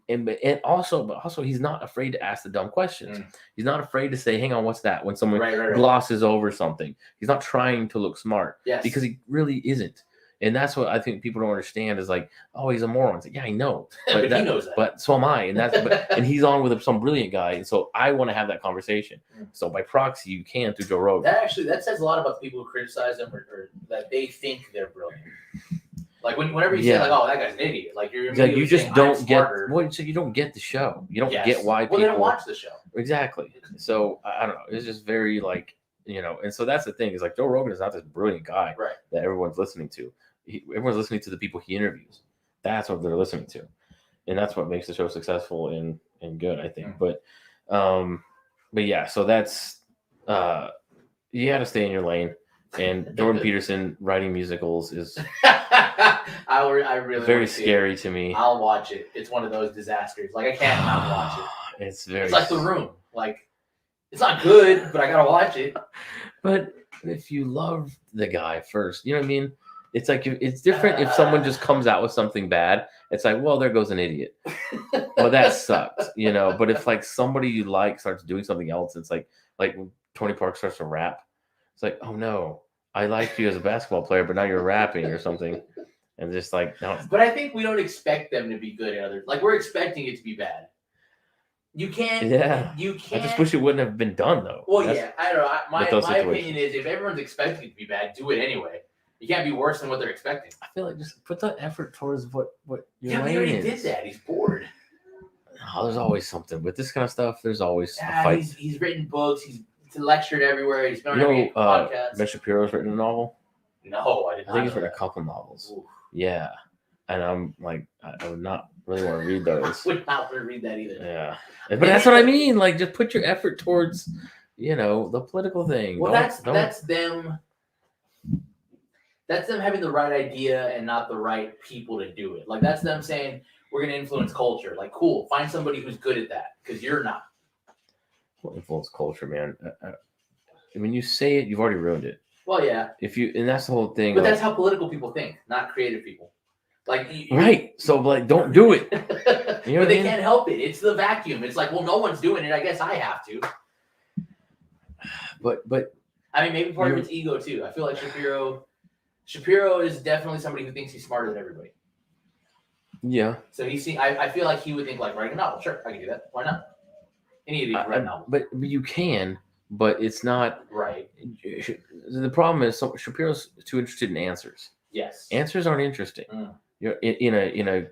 also he's not afraid to ask the dumb questions. He's not afraid to say, hang on, what's that? When someone glosses over something. He's not trying to look smart. Yes. Because he really isn't. And that's what I think people don't understand is like, oh, he's a moron. It's like, yeah, I know. But he knows that. But so am I. And and he's on with some brilliant guy. And so I want to have that conversation. So by proxy, you can through Joe Rogan. That says a lot about the people who criticize him or that they think they're brilliant. Like whenever you say like, oh, that guy's an idiot. Like you just don't get so you don't get the show. You don't get why people they don't watch the show. Exactly. So I don't know. It's just very like, and so that's the thing is like Joe Rogan is not this brilliant guy that everyone's listening to. Everyone's listening to the people he interviews. That's what they're listening to, and that's what makes the show successful and good, I think. But yeah, so that's you got to stay in your lane. And Jordan Peterson writing musicals is I really very scary to me. I'll watch it. It's one of those disasters. Like I can't not watch it. It's like The Room. Like it's not good, but I gotta watch it. But if you love the guy first, you know what I mean? It's like it's different if someone just comes out with something bad. It's like, well, there goes an idiot. Well, that sucks, But if like somebody you like starts doing something else, it's like when Tony Park starts to rap. It's like, oh no, I liked you as a basketball player, but now you're rapping or something, and just like no. But I think we don't expect them to be good at others. Like we're expecting it to be bad. You can't. Yeah. You can't. I just wish it wouldn't have been done though. Well, I don't know. My opinion is if everyone's expecting it to be bad, do it anyway. You can't be worse than what they're expecting. I feel like just put the effort towards what your lane is. He already did that. He's bored. Oh, there's always something with this kind of stuff. There's always a fight. He's written books. He's lectured everywhere. He's been on every podcast. Ben Shapiro's written a novel. No, I did not. I think he's know written that. a couple novels. Oof. Yeah, and I'm like, I would not really want to read those. I would not want to read that either. Yeah, but that's what I mean. Like, just put your effort towards, the political thing. Well, Don't. that's them. That's them having the right idea and not the right people to do it. Like, that's them saying, we're going to influence culture. Like, cool, find somebody who's good at that, because you're not. Well, influence culture, man. When you say it, you've already ruined it. Well, yeah. And that's the whole thing. But that's how political people think, not creative people. Like, right. So, don't do it. But they can't help it. It's the vacuum. It's like, well, no one's doing it. I guess I have to. But I mean, maybe part of it's ego too. I feel like Shapiro is definitely somebody who thinks he's smarter than everybody. Yeah. So I feel like he would think, like, writing a novel. Sure, I can do that. Why not? Any of these write a novel. But you can, but it's not right. The problem is Shapiro's too interested in answers. Yes. Answers aren't interesting. You're in a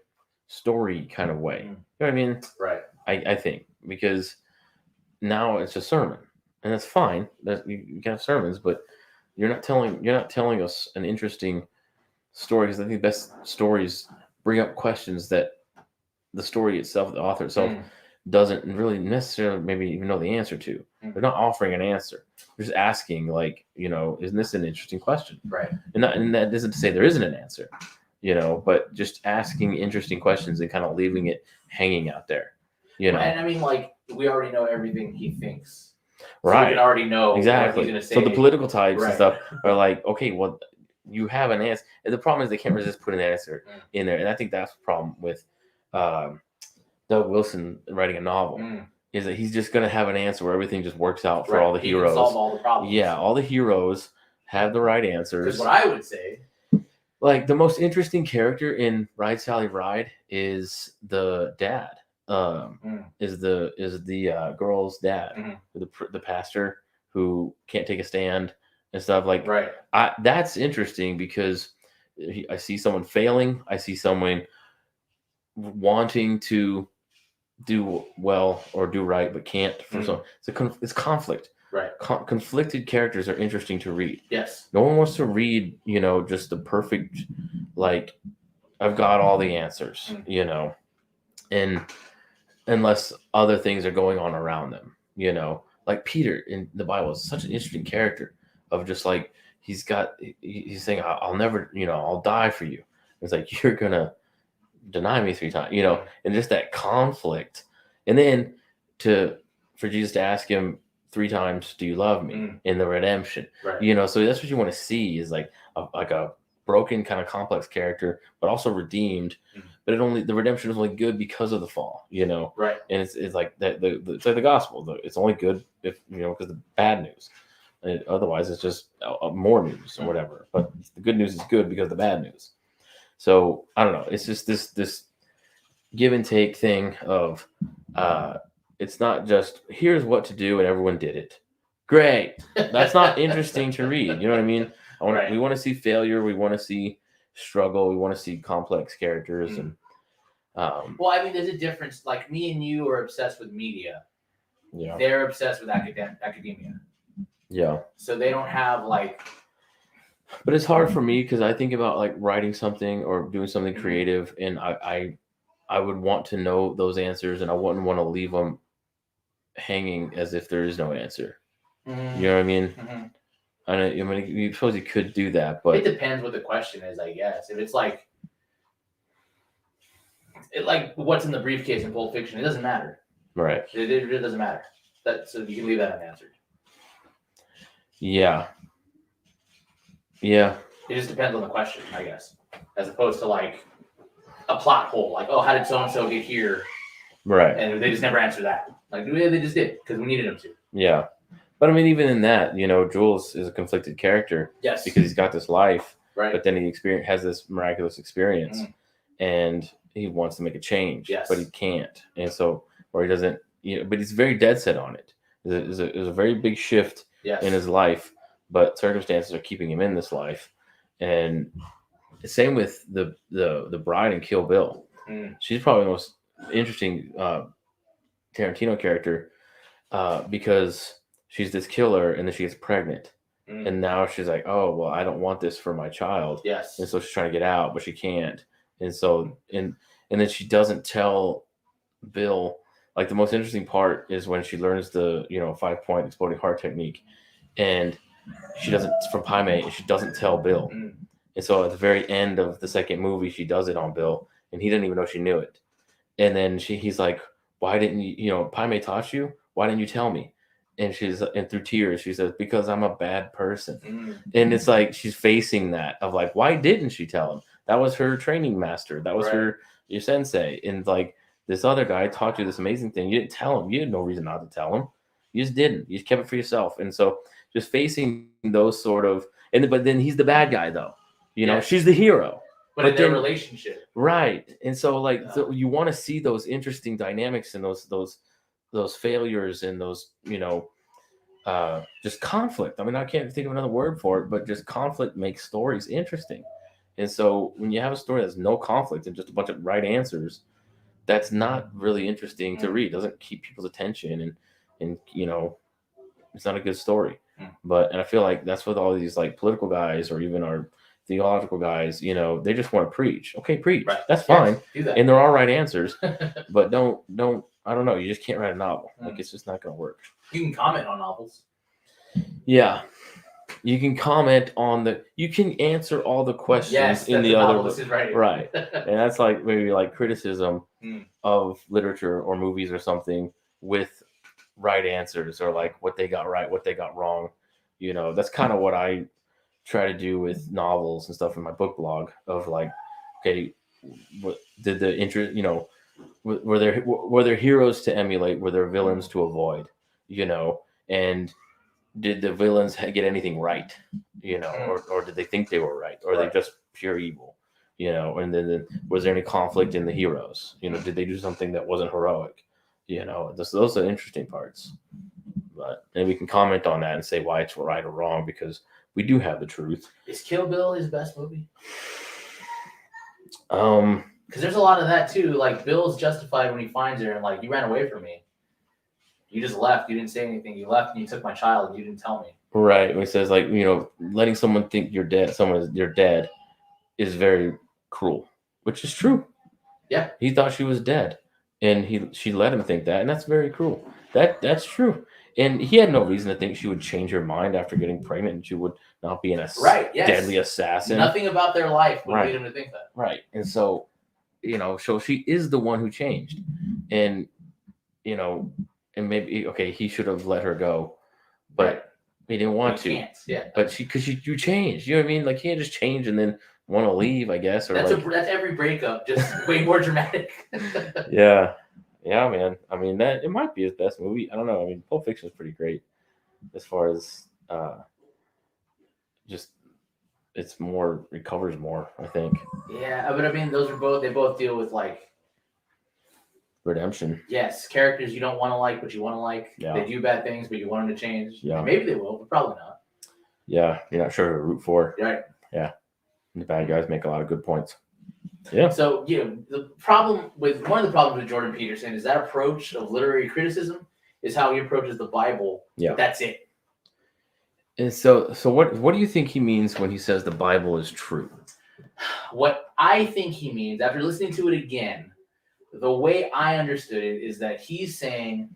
story kind of way. You know what I mean? Right. I think, because now it's a sermon, and that's fine. You can have sermons, but you're not telling us an interesting story, because I think the best stories bring up questions that the story itself, the author itself, doesn't really necessarily maybe even know the answer to. They're not offering an answer. They're just asking, like, isn't this an interesting question? Right. And that doesn't say there isn't an answer, but just asking interesting questions and kind of leaving it hanging out there. And I mean, like, we already know everything he thinks. So right. we can already know exactly. what he's going to say. So the political types right. and stuff are like, okay, well, you have an answer. And the problem is they can't resist putting an answer in there. And I think that's the problem with Doug Wilson writing a novel, is that he's just going to have an answer where everything just works out for all the heroes. Solve all the problems. Yeah, all the heroes have the right answers. Because what I would say, like, the most interesting character in Ride Sally Ride is the dad. Is the girl's dad, the pastor who can't take a stand and stuff, like. Right. That's interesting because I see someone failing. I see someone wanting to do well or do right but can't for some. It's conflict. Right. Conflicted characters are interesting to read. Yes. No one wants to read, just the perfect, like, I've got all the answers, and unless other things are going on around them, like Peter in the Bible is such an interesting character of just like, he's saying, I'll never, I'll die for you. It's like, you're going to deny me 3 times, and just that conflict. And then for Jesus to ask him 3 times, do you love me, in the redemption, right. So that's what you want to see, is like a broken kind of complex character, but also redeemed. But the redemption is only good because of the fall, right. And it's like that. It's like the gospel. It's only good if, because the bad news. Otherwise, it's just more news or whatever. But the good news is good because of the bad news. So I don't know. It's just this give and take thing of it's not just here's what to do and everyone did it. Great. That's not interesting to read. You know what I mean? We want to see failure. We want to see struggle. We want to see complex characters. And well, I mean, there's a difference. Like, me and you are obsessed with media. Yeah. They're obsessed with academia. Yeah. So they don't have, like. But it's hard for me because I think about, like, writing something or doing something creative, and I would want to know those answers, and I wouldn't want to leave them hanging as if there is no answer. You know what I mean? I mean, you suppose you could do that, but it depends what the question is, I guess. If it's like what's in the briefcase in Pulp Fiction, it doesn't matter. Right. It doesn't matter. So you can leave that unanswered. Yeah. Yeah. It just depends on the question, I guess, as opposed to like a plot hole, like, oh, how did so and so get here? Right. And they just never answer that. Like, yeah, they just did because we needed them to. Yeah. But I mean, even in that, Jules is a conflicted character. Yes. Because he's got this life, right? But then he has this miraculous experience, and he wants to make a change, yes, but he can't, and so, or he doesn't, but he's very dead set on it. There's a very big shift in his life, but circumstances are keeping him in this life, and same with the bride in Kill Bill. She's probably the most interesting Tarantino character because she's this killer, and then she gets pregnant, And now she's like, oh, well, I don't want this for my child. Yes. And so she's trying to get out, but she can't. And so, and then she doesn't tell Bill. Like the most interesting part is when she learns the, 5-point exploding heart technique, and she doesn't, from Pi Mei, and she doesn't tell Bill. And so at the very end of the second movie, she does it on Bill, and he didn't even know she knew it. And then he's like, why didn't you, Pi Mei taught you? Why didn't you tell me? And and through tears, she says, because I'm a bad person. And it's like, she's facing that of like, why didn't she tell him? That was her training master. That was your sensei. And like, this other guy taught you this amazing thing. You didn't tell him. You had no reason not to tell him. You just didn't. You just kept it for yourself. And so just facing those sort of, but then he's the bad guy though. She's the hero. But in their relationship. Right. And so like, so you want to see those interesting dynamics and those failures and those, just conflict. I mean, I can't think of another word for it, but just conflict makes stories interesting. And so when you have a story that's no conflict and just a bunch of right answers, that's not really interesting to read. It doesn't keep people's attention, and it's not a good story. And I feel like that's with all these like political guys or even our theological guys, they just want to preach. Okay, preach. Right. That's fine. Do that. And there are right answers, but don't, I don't know. You just can't write a novel. Like it's just not going to work. You can comment on novels. Yeah. You can comment on you can answer all the questions in the other right. And that's like maybe like criticism of literature or movies or something with right answers or like what they got right, what they got wrong. That's kind of what I try to do with novels and stuff in my book blog of like, okay, what did the interest, were there heroes to emulate? Were there villains to avoid? And did the villains get anything right? Or did they think they were right? Or are they just pure evil? And then was there any conflict in the heroes? Did they do something that wasn't heroic? Those are interesting parts. And we can comment on that and say why it's right or wrong because we do have the truth. Is Kill Bill his best movie? Because there's a lot of that too. Like Bill's justified when he finds her and like, you ran away from me. You just left. You didn't say anything. You left and you took my child and you didn't tell me. Right. When he says like, letting someone think you're dead, you're dead is very cruel, which is true. Yeah. He thought she was dead and she let him think that. And that's very cruel. That's true. And he had no reason to think she would change her mind after getting pregnant and she would not be deadly assassin. Nothing about their life would lead him to think that. Right. And so, so she is the one who changed. And, and maybe, okay, he should have let her go, but he didn't want to. Yeah. But you changed. You know what I mean? Like, he can't just change and then want to leave, I guess. Or that's every breakup, just way more dramatic. Yeah. Yeah, man. I mean, it might be his best movie. I don't know. I mean, Pulp Fiction is pretty great as far as just it covers more, I think. Yeah, but I mean, they both deal with like redemption. Yes, characters you don't want to like, but you want to like. Yeah. They do bad things, but you want them to change. Yeah. And maybe they will, but probably not. Yeah, you're not sure who to root for. Right. Yeah. And the bad guys make a lot of good points. Yeah. So, one of the problems with Jordan Peterson is that approach of literary criticism is how he approaches the Bible. Yeah. That's it. And so what do you think he means when he says the Bible is true? What I think he means, after listening to it again, the way I understood it is that he's saying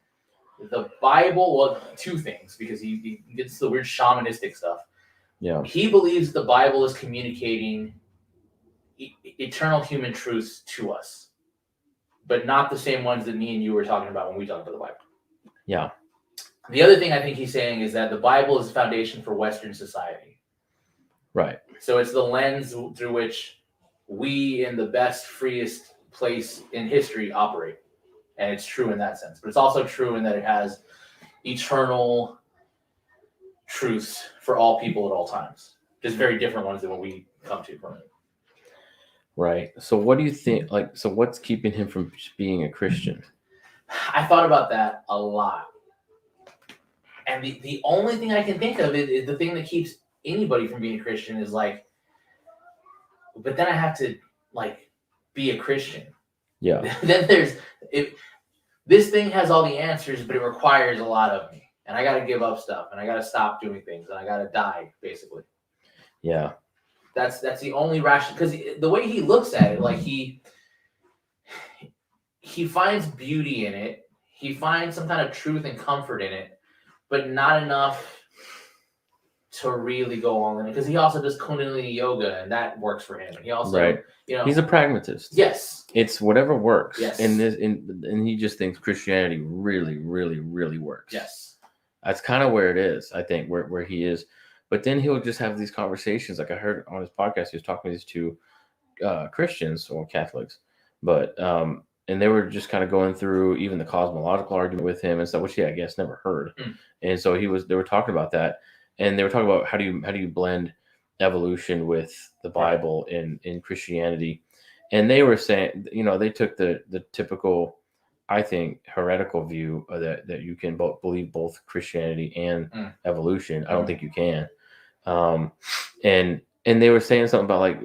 the Bible, well, two things, because he gets the weird shamanistic stuff. Yeah. He believes the Bible is communicating eternal human truths to us, but not the same ones that me and you were talking about when we talked about the Bible. Yeah. The other thing I think he's saying is that the Bible is the foundation for Western society. Right. So it's the lens through which we, in the best, freest place in history, operate. And it's true in that sense. But it's also true in that it has eternal truths for all people at all times. Just very different ones than what we come to from it. Right. So what do you think, so what's keeping him from being a Christian? I thought about that a lot. And the only thing I can think of is the thing that keeps anybody from being a Christian is like, but then I have to be a Christian. Yeah. Then this thing has all the answers, but it requires a lot of me. and I got to give up stuff, and I got to stop doing things, and I got to die, basically. Yeah. That's the only rational, because the way he looks at it, like he finds beauty in it, he finds some kind of truth and comfort in it, but not enough to really go all in it, because he also does Kundalini yoga, and that works for him. And he also, he's a pragmatist. Yes, it's whatever works. Yes, and he just thinks Christianity really, really, really works. Yes, that's kind of where it is. I think where he is, but then he'll just have these conversations. Like I heard on his podcast, he was talking to these two Christians or Catholics, but and they were just kind of going through even the cosmological argument with him and stuff, which I guess never heard. And so they were talking about that. And they were talking about how do you blend evolution with the Bible in Christianity, and they were saying, they took the typical, I think, heretical view of that you can believe both Christianity and evolution. I don't think you can, and they were saying something about like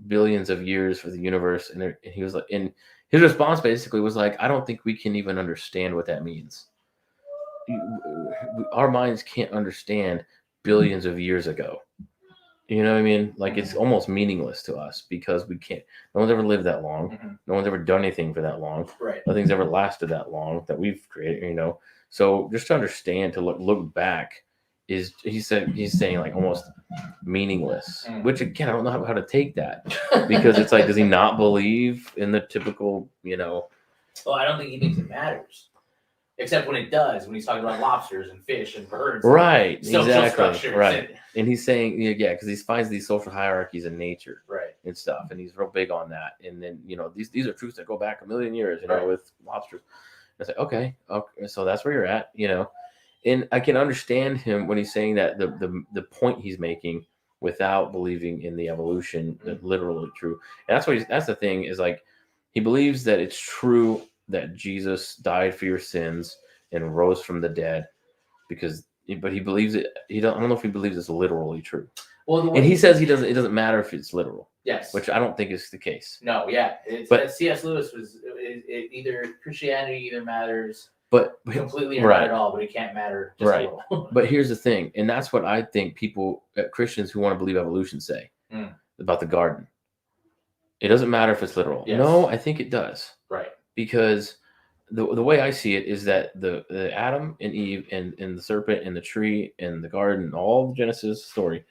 billions of years for the universe, and he was like, and his response basically was like, I don't think we can even understand what that means. Our minds can't understand billions of years ago. You know what I mean? Like it's almost meaningless to us because we can't. No one's ever lived that long. No one's ever done anything for that long. Right. Nothing's ever lasted that long that we've created. So just to understand, to look back, is he's saying like almost meaningless. Which again, I don't know how to take that, because it's like, does he not believe in the typical? Well, I don't think he thinks it matters. Except when it does, when he's talking about lobsters and fish and birds. Right, social exactly. Right. And he's saying, because he finds these social hierarchies in nature. Right. And stuff. And he's real big on that. And then, these are truths that go back a million years, right. with lobsters. And it's like, okay, so that's where you're at, And I can understand him when he's saying that the point he's making without believing in the evolution, that's literally true. And that's the thing, is like, he believes that it's true that Jesus died for your sins and rose from the dead, but he believes it. I don't know if he believes it's literally true. Well, and he says it doesn't matter if it's literal. Yes. Which I don't think is the case. No, yeah. But C.S. Lewis was either Christianity either matters completely or not at all, but it can't matter just a little. But here's the thing, and that's what I think people, Christians who want to believe evolution, say about the garden. It doesn't matter if it's literal. Yes. No, I think it does. Right. Because the way I see it is that the Adam and Eve and the serpent and the tree and the garden, all the Genesis story,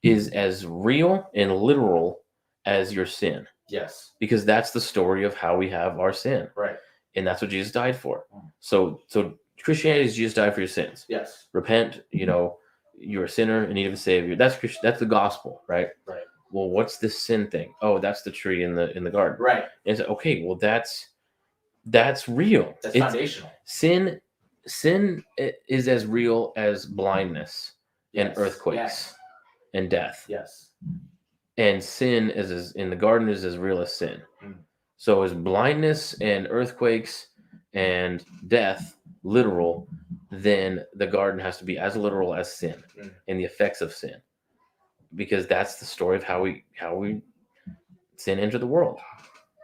is as real and literal as your sin. Yes. Because that's the story of how we have our sin. Right. And that's what Jesus died for. So Christianity is Jesus died for your sins. Yes. Repent, you're a sinner in need of a savior. That's the gospel, right? Right. Well, what's this sin thing? Oh, that's the tree in the garden. Right. And it's okay, well that's real. That's foundational. Sin is as real as blindness and earthquakes and death. Yes. And sin is in the garden is as real as sin. So is blindness and earthquakes and death literal, then the garden has to be as literal as sin and the effects of sin. Because that's the story of how we sin entered the world.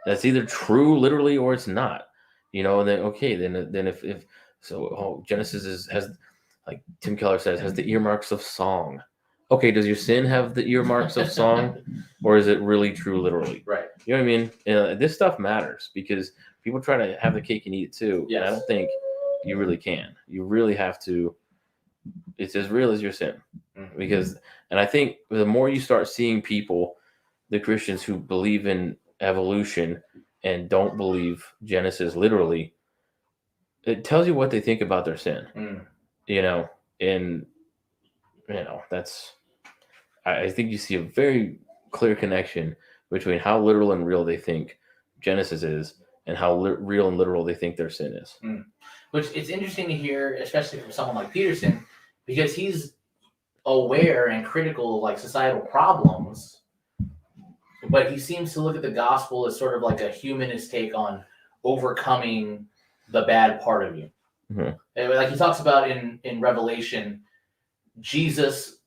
That's either true literally or it's not. And then if Genesis has, like Tim Keller says, has the earmarks of song. Okay, does your sin have the earmarks of song, or is it really true literally? Right. You know what I mean? This stuff matters because people try to have the cake and eat it too. Yes. And I don't think you really can. You really have to. It's as real as your sin, and I think the more you start seeing people, the Christians who believe in evolution and don't believe Genesis literally, it tells you what they think about their sin. And that's, I think you see a very clear connection between how literal and real they think Genesis is and how real and literal they think their sin is. Which it's interesting to hear, especially from someone like Peterson, because he's aware and critical of like societal problems, but he seems to look at the gospel as sort of like a humanist take on overcoming the bad part of you. Like he talks about in Revelation, Jesus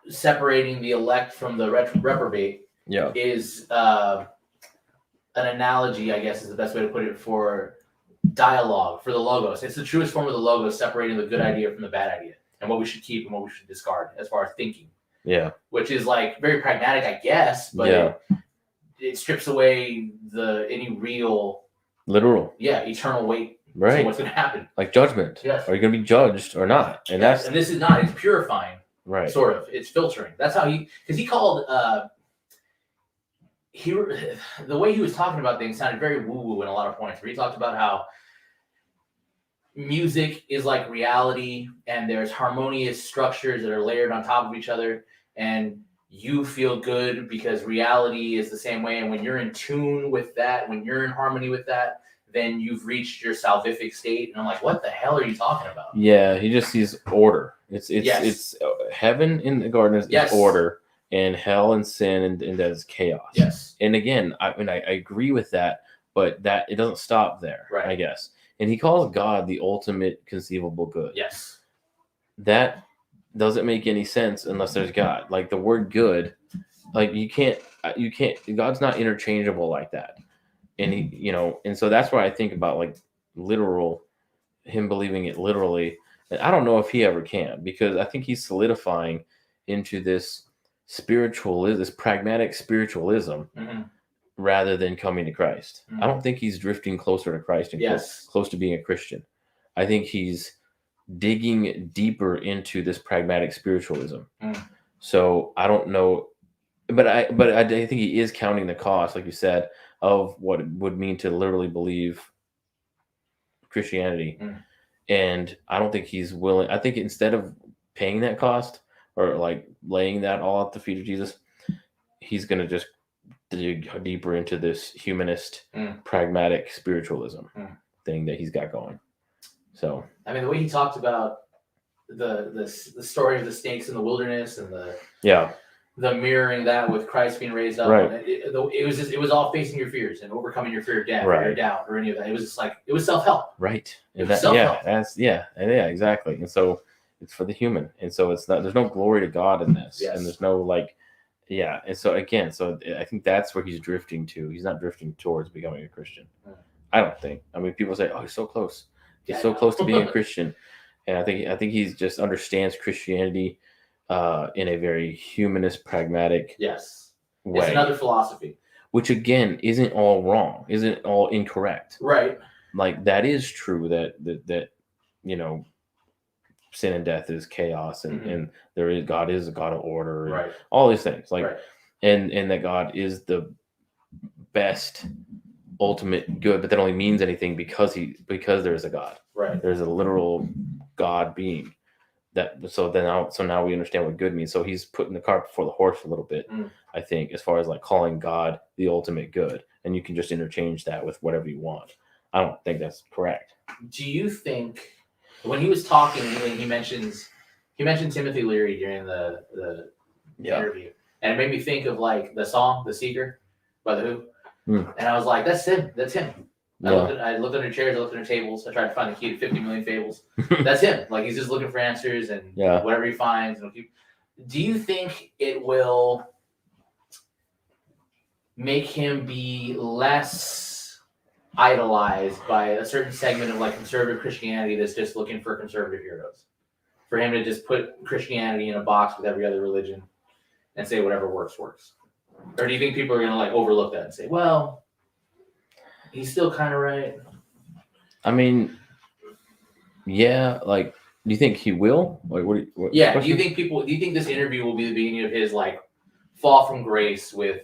separating the elect from the reprobate is an analogy, I guess is the best way to put it, for dialogue for the logos. It's the truest form of the logos, separating the good idea from the bad idea, and what we should keep and what we should discard as far as thinking. Yeah. Which is like very pragmatic, I guess, but it strips away any real literal. Yeah, eternal weight. Right. So what's going to happen? Like judgment. Yes. Are you going to be judged or not? And and this is not. It's purifying. Right. Sort of. It's filtering. That's how because he called the way he was talking about things sounded very woo-woo in a lot of points, where he talked about how music is like reality, and there's harmonious structures that are layered on top of each other, and you feel good because reality is the same way. And when you're in tune with that, when you're in harmony with that, then you've reached your salvific state. And I'm like, what the hell are you talking about? Yeah, he just sees order. It's heaven in the garden is order, and hell and sin and that is chaos. Yes. And again, I agree with that, but that it doesn't stop there, right. I guess. And he calls God the ultimate conceivable good. Yes. That doesn't make any sense unless there's God. Like the word good, like you can't, God's not interchangeable like that. And he, and so that's why I think about like literal, him believing it literally. And I don't know if he ever can, because I think he's solidifying into this this pragmatic spiritualism, rather than coming to Christ. I don't think he's drifting closer to Christ and close to being a Christian. I think he's digging deeper into this pragmatic spiritualism. So I don't know, but I think he is counting the cost, like you said, of what it would mean to literally believe Christianity. And I don't think he's willing. I think instead of paying that cost or like laying that all at the feet of Jesus, he's going to just dig deeper into this humanist, pragmatic spiritualism thing that he's got going. So, I mean, the way he talked about the story of the snakes in the wilderness and the mirroring that with Christ being raised up, right? It was all facing your fears and overcoming your fear of death, or your doubt, or any of that. It was just like it was self-help, right? And self-help. Exactly. And so it's for the human, and so it's not. There's no glory to God in this, and there's no like. Yeah, and so again, I think that's where he's drifting to. He's not drifting towards becoming a Christian. I don't think. I mean, people say, "Oh, he's so close. He's so close to being a Christian," and I think he just understands Christianity in a very humanist, pragmatic way. It's another philosophy, which again isn't all wrong, isn't all incorrect. Right. Like that is true that sin and death is chaos, and God is a God of order, and all these things, like, and that God is the best ultimate good, but that only means anything because there is a God. Right. There's a literal God being. So now we understand what good means. So he's putting the cart before the horse a little bit, I think, as far as like calling God the ultimate good, and you can just interchange that with whatever you want. I don't think that's correct. Do you think? When he was talking, he mentions Timothy Leary during the interview, and it made me think of like the song "The Seeker" by the Who, and I was like, "That's him. That's him." I looked under chairs, I looked under tables. I tried to find the key to 50 million fables. That's him. Like he's just looking for answers, and whatever he finds. Do you think it will make him be less idolized by a certain segment of like conservative Christianity that's just looking for conservative heroes, for him to just put Christianity in a box with every other religion and say whatever works? Or do you think people are going to like overlook that and say, well, he's still kind of right? I mean, yeah, like, do you think he will? Like, what do you think this interview will be the beginning of his like fall from grace with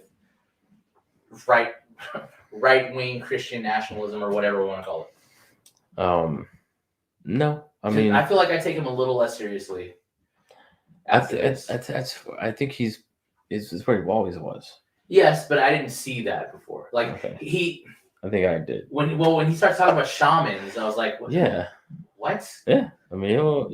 right-wing Christian nationalism, or whatever we want to call it? No. I mean, I feel like I take him a little less seriously. I think it's where he always was. Yes, but I didn't see that before. Like I think I did. When he starts talking about shamans, I was like, what? Yeah. What? Yeah. I mean, he'll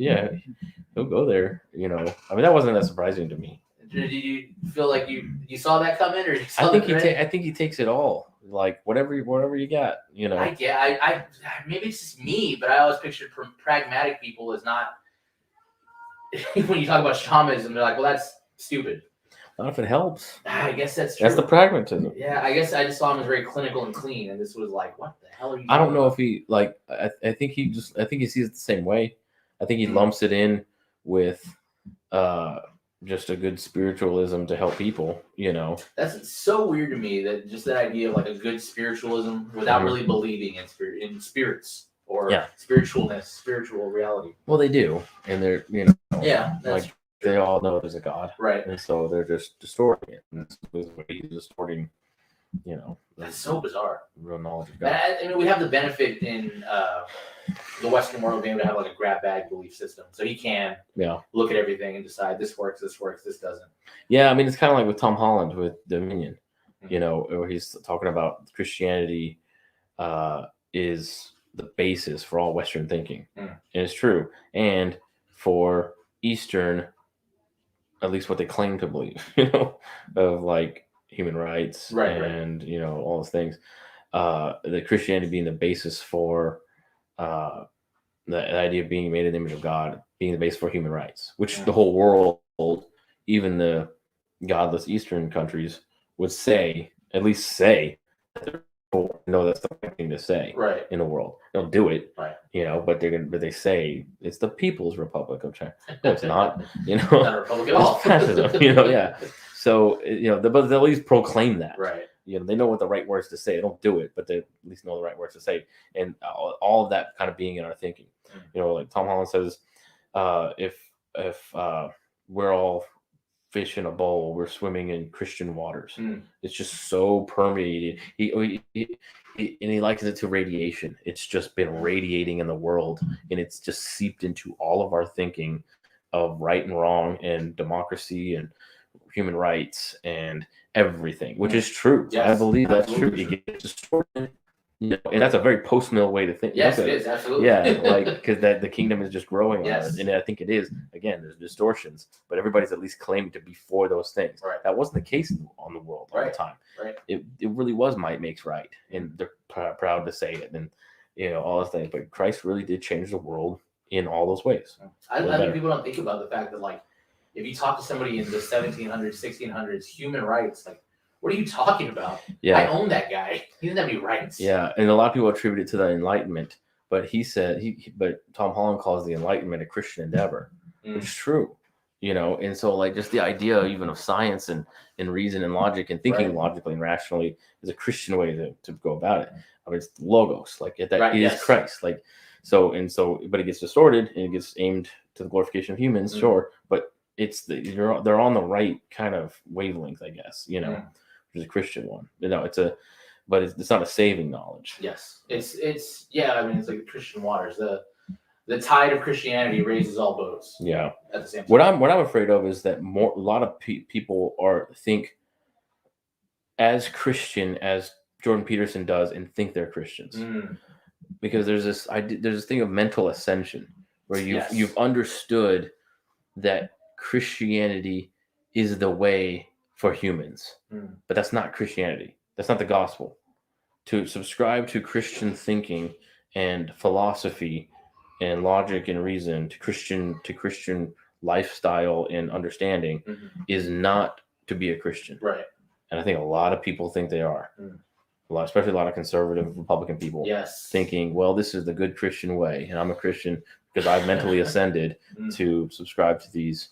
go there. I mean, that wasn't that surprising to me. Did you feel like you saw that coming, or I think he takes it all. Like whatever you got, I maybe it's just me, but I always pictured pragmatic people as not. When you talk about shamanism, they're like, well, that's stupid. Not if it helps. I guess that's true. That's the pragmatism. Yeah, I guess I just saw him as very clinical and clean, and this was like, what the hell are you? I don't know about? if he like. I think he sees it the same way. I think he lumps it in with just a good spiritualism to help people. That's so weird to me, that just that idea of like a good spiritualism without really believing in spirits or spiritualness, spiritual reality. Well, they do, and they're like they all know there's a God, right? And so they're just distorting it. And this is what he's distorting. That's so bizarre. Real knowledge of God. I mean, we have the benefit in the Western world being able to have like a grab bag belief system, so he can look at everything and decide this works, this doesn't. Yeah, I mean, it's kind of like with Tom Holland with Dominion, where he's talking about Christianity is the basis for all Western thinking, and it's true, and for Eastern, at least what they claim to believe, of like human rights and all those things, the Christianity being the basis for the idea of being made in the image of God being the basis for human rights, which the whole world, even the godless Eastern countries, would at least say that they're that's the right thing to say in the world. They'll do it, but they say it's the People's Republic of China. No, it's not. Not a republic at all. It's fascism. So but they'll at least proclaim that. They know what the right words to say. They don't do it, but they at least know the right words to say. And all of that kind of being in our thinking. Like Tom Holland says, if we're all fish in a bowl, we're swimming in Christian waters. It's just so permeated. He likens it to radiation. It's just been radiating in the world, and it's just seeped into all of our thinking of right and wrong and democracy and human rights and everything, which is true. Yes, I believe that's true. It gets distorted. And that's a very post-mill way to think. Yes, it is, absolutely. Yeah, because the kingdom is just growing on it. And I think it is. Again, there's distortions, but everybody's at least claiming to be for those things. That wasn't the case on the world all the time. It really was might makes right, and they're proud to say it, and all those things. But Christ really did change the world in all those ways. I think people don't think about the fact that, like, if you talk to somebody in the 1700s, 1600s, human rights, like, what are you talking about? Yeah. I own that guy. He doesn't have any rights. Yeah, and a lot of people attribute it to the Enlightenment, but he said but Tom Holland calls the Enlightenment a Christian endeavor, which is true. And so like just the idea even of science and reason and logic and thinking logically and rationally is a Christian way to go about it. I mean, it's logos, like that is Christ, like but it gets distorted and it gets aimed to the glorification of humans, sure, but they're on the right kind of wavelength, I guess, which is a Christian one. But it's not a saving knowledge. Yes, it's I mean, it's like the Christian waters. The tide of Christianity raises all boats. Yeah. At the same time. What I'm afraid of is that a lot of people think as Christian as Jordan Peterson does and think they're Christians, because there's this thing of mental ascension where you've understood that Christianity is the way for humans, but that's not Christianity. That's not the gospel. To subscribe to Christian thinking and philosophy and logic and reason to Christian lifestyle and understanding is not to be a Christian. Right. And I think a lot of people think they are. Especially a lot of conservative Republican people thinking, well, this is the good Christian way, and I'm a Christian because I've mentally ascended to subscribe to these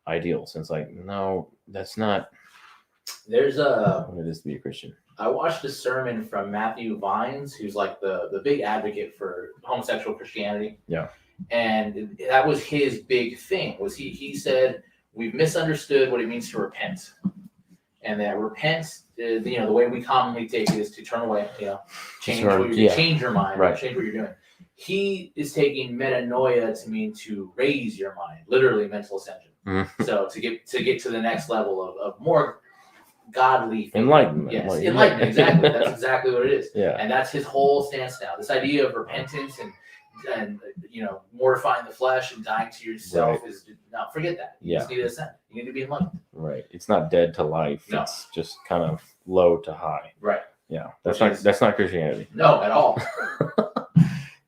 ideals. And it's like, no, that's not. There's what it is to be a Christian. I watched a sermon from Matthew Vines, who's like the big advocate for homosexual Christianity. Yeah. And that was his big thing, was he said, we've misunderstood what it means to repent. And that repent, the way we commonly take it is to turn away, change your mind, change what you're doing. He is taking metanoia to mean to raise your mind, literally mental ascension. So to get to the next level of more godly thinking. Enlightenment. Yes, enlightenment, exactly. That's exactly what it is. Yeah. And that's his whole stance now. This idea of repentance and mortifying the flesh and dying to yourself is no, forget that. You just need to ascend. You need to be enlightened. Right. It's not dead to life. No. It's just kind of low to high. Right. Yeah. That's not Christianity. No, at all.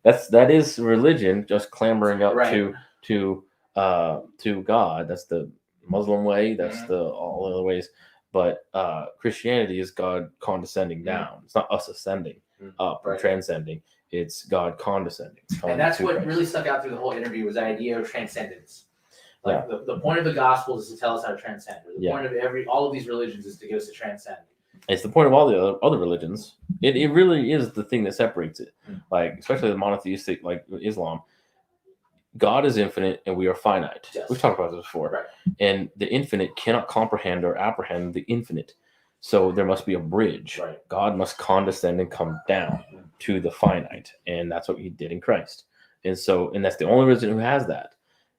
that is religion just clambering up to God. That's the Muslim way. That's Mhm. the all other ways. But Christianity is God condescending down. It's not us ascending up or Right. transcending. It's God condescending. And that's to what Christ. really stuck out through the whole interview was the idea of transcendence. Like the point of the gospel is to tell us how to transcend. Or the point of all of these religions is to get us to transcend. It's the point of all the other religions. It really is the thing that separates it. Like, especially the monotheistic, like Islam. God is infinite and we are finite. Yes. We've talked about this before. Right. And the infinite cannot comprehend or apprehend the infinite. So there must be a bridge. Right. God must condescend and come down to the finite. And that's what he did in Christ. And that's the only religion who has that.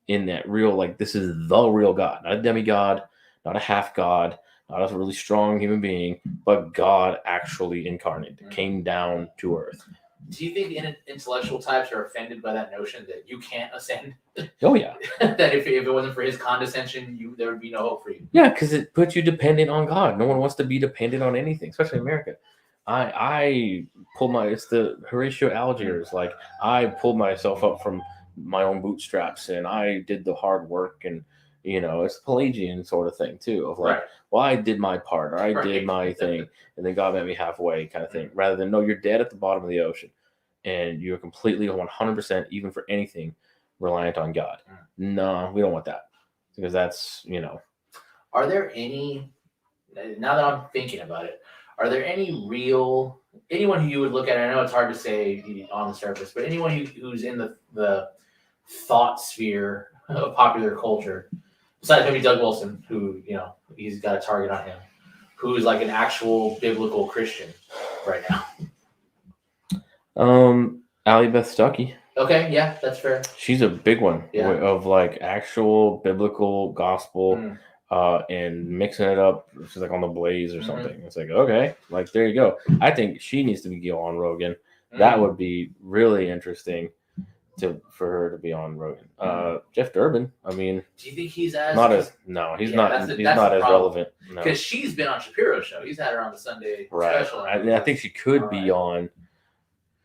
In that real, like, this is the real God, not a demigod, not a half God, not a really strong human being, but God actually incarnated, came down to earth. Do you think intellectual types are offended by that notion that you can't ascend? Oh, yeah. That if it wasn't for his condescension, there would be no hope for you. Yeah, because it puts you dependent on God. No one wants to be dependent on anything, especially in America. I pulled it's the Horatio Algiers. Like, I pulled myself up from my own bootstraps and I did the hard work, and it's Pelagian sort of thing too, of like, well, I did my part, or I did my thing, and then God met me halfway kind of thing, rather than, no, you're dead at the bottom of the ocean and you're completely 100%, even for anything, reliant on God. No, we don't want that, because that's, Are there any, now that I'm thinking about it, are there anyone who you would look at, I know it's hard to say on the surface, but anyone who's in the thought sphere of popular culture, besides maybe Doug Wilson, who, he's got a target on him, who's like an actual biblical Christian right now? Allie Beth Stuckey. Okay, yeah, that's fair. She's a big one of like actual biblical gospel, and mixing it up. She's like on the Blaze or something. It's like, okay, like, there you go. I think she needs to be on Rogan. That would be really interesting for her to be on Rogan. Jeff Durbin. I mean, do you think he's as he's not as relevant. Because she's been on Shapiro's show. He's had her on the Sunday special. I think she could be on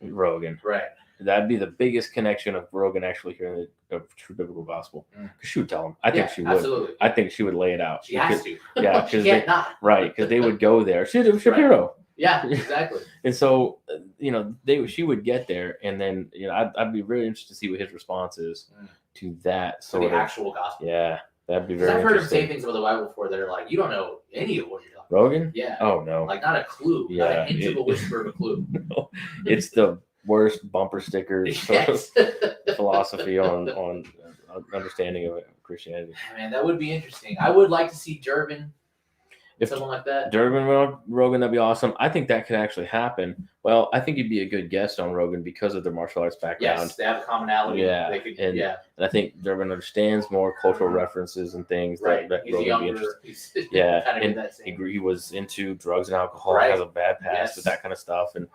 Rogan. Right. That'd be the biggest connection of Rogan actually hearing the true biblical gospel. Because she would tell him. I think she would. Absolutely. I think she would lay it out. She has to. Yeah, she can't not. Right, because they would go there. She did Shapiro. Right. Yeah, exactly. And so, she would get there, and then, I'd be really interested to see what his response is to that sort of actual gospel. Yeah, that'd be very. I've heard him say things about the Bible before that are like, you don't know any of what you're talking about. Rogan? Yeah. Oh no. Like, not a clue. Yeah. Not an hint of a whisper of a clue. No, it's the worst bumper sticker sort of philosophy on understanding of Christianity. Man, that would be interesting. I would like to see Durbin. Someone like that. Durbin, Rogan, that'd be awesome. I think that could actually happen. Well, I think he'd be a good guest on Rogan because of their martial arts background. Yes, they have a commonality. Yeah, and I think Durbin understands more cultural references and things that he's Rogan younger, would be interested. Kind of and he was into drugs and alcohol. Has a bad past with that kind of stuff, and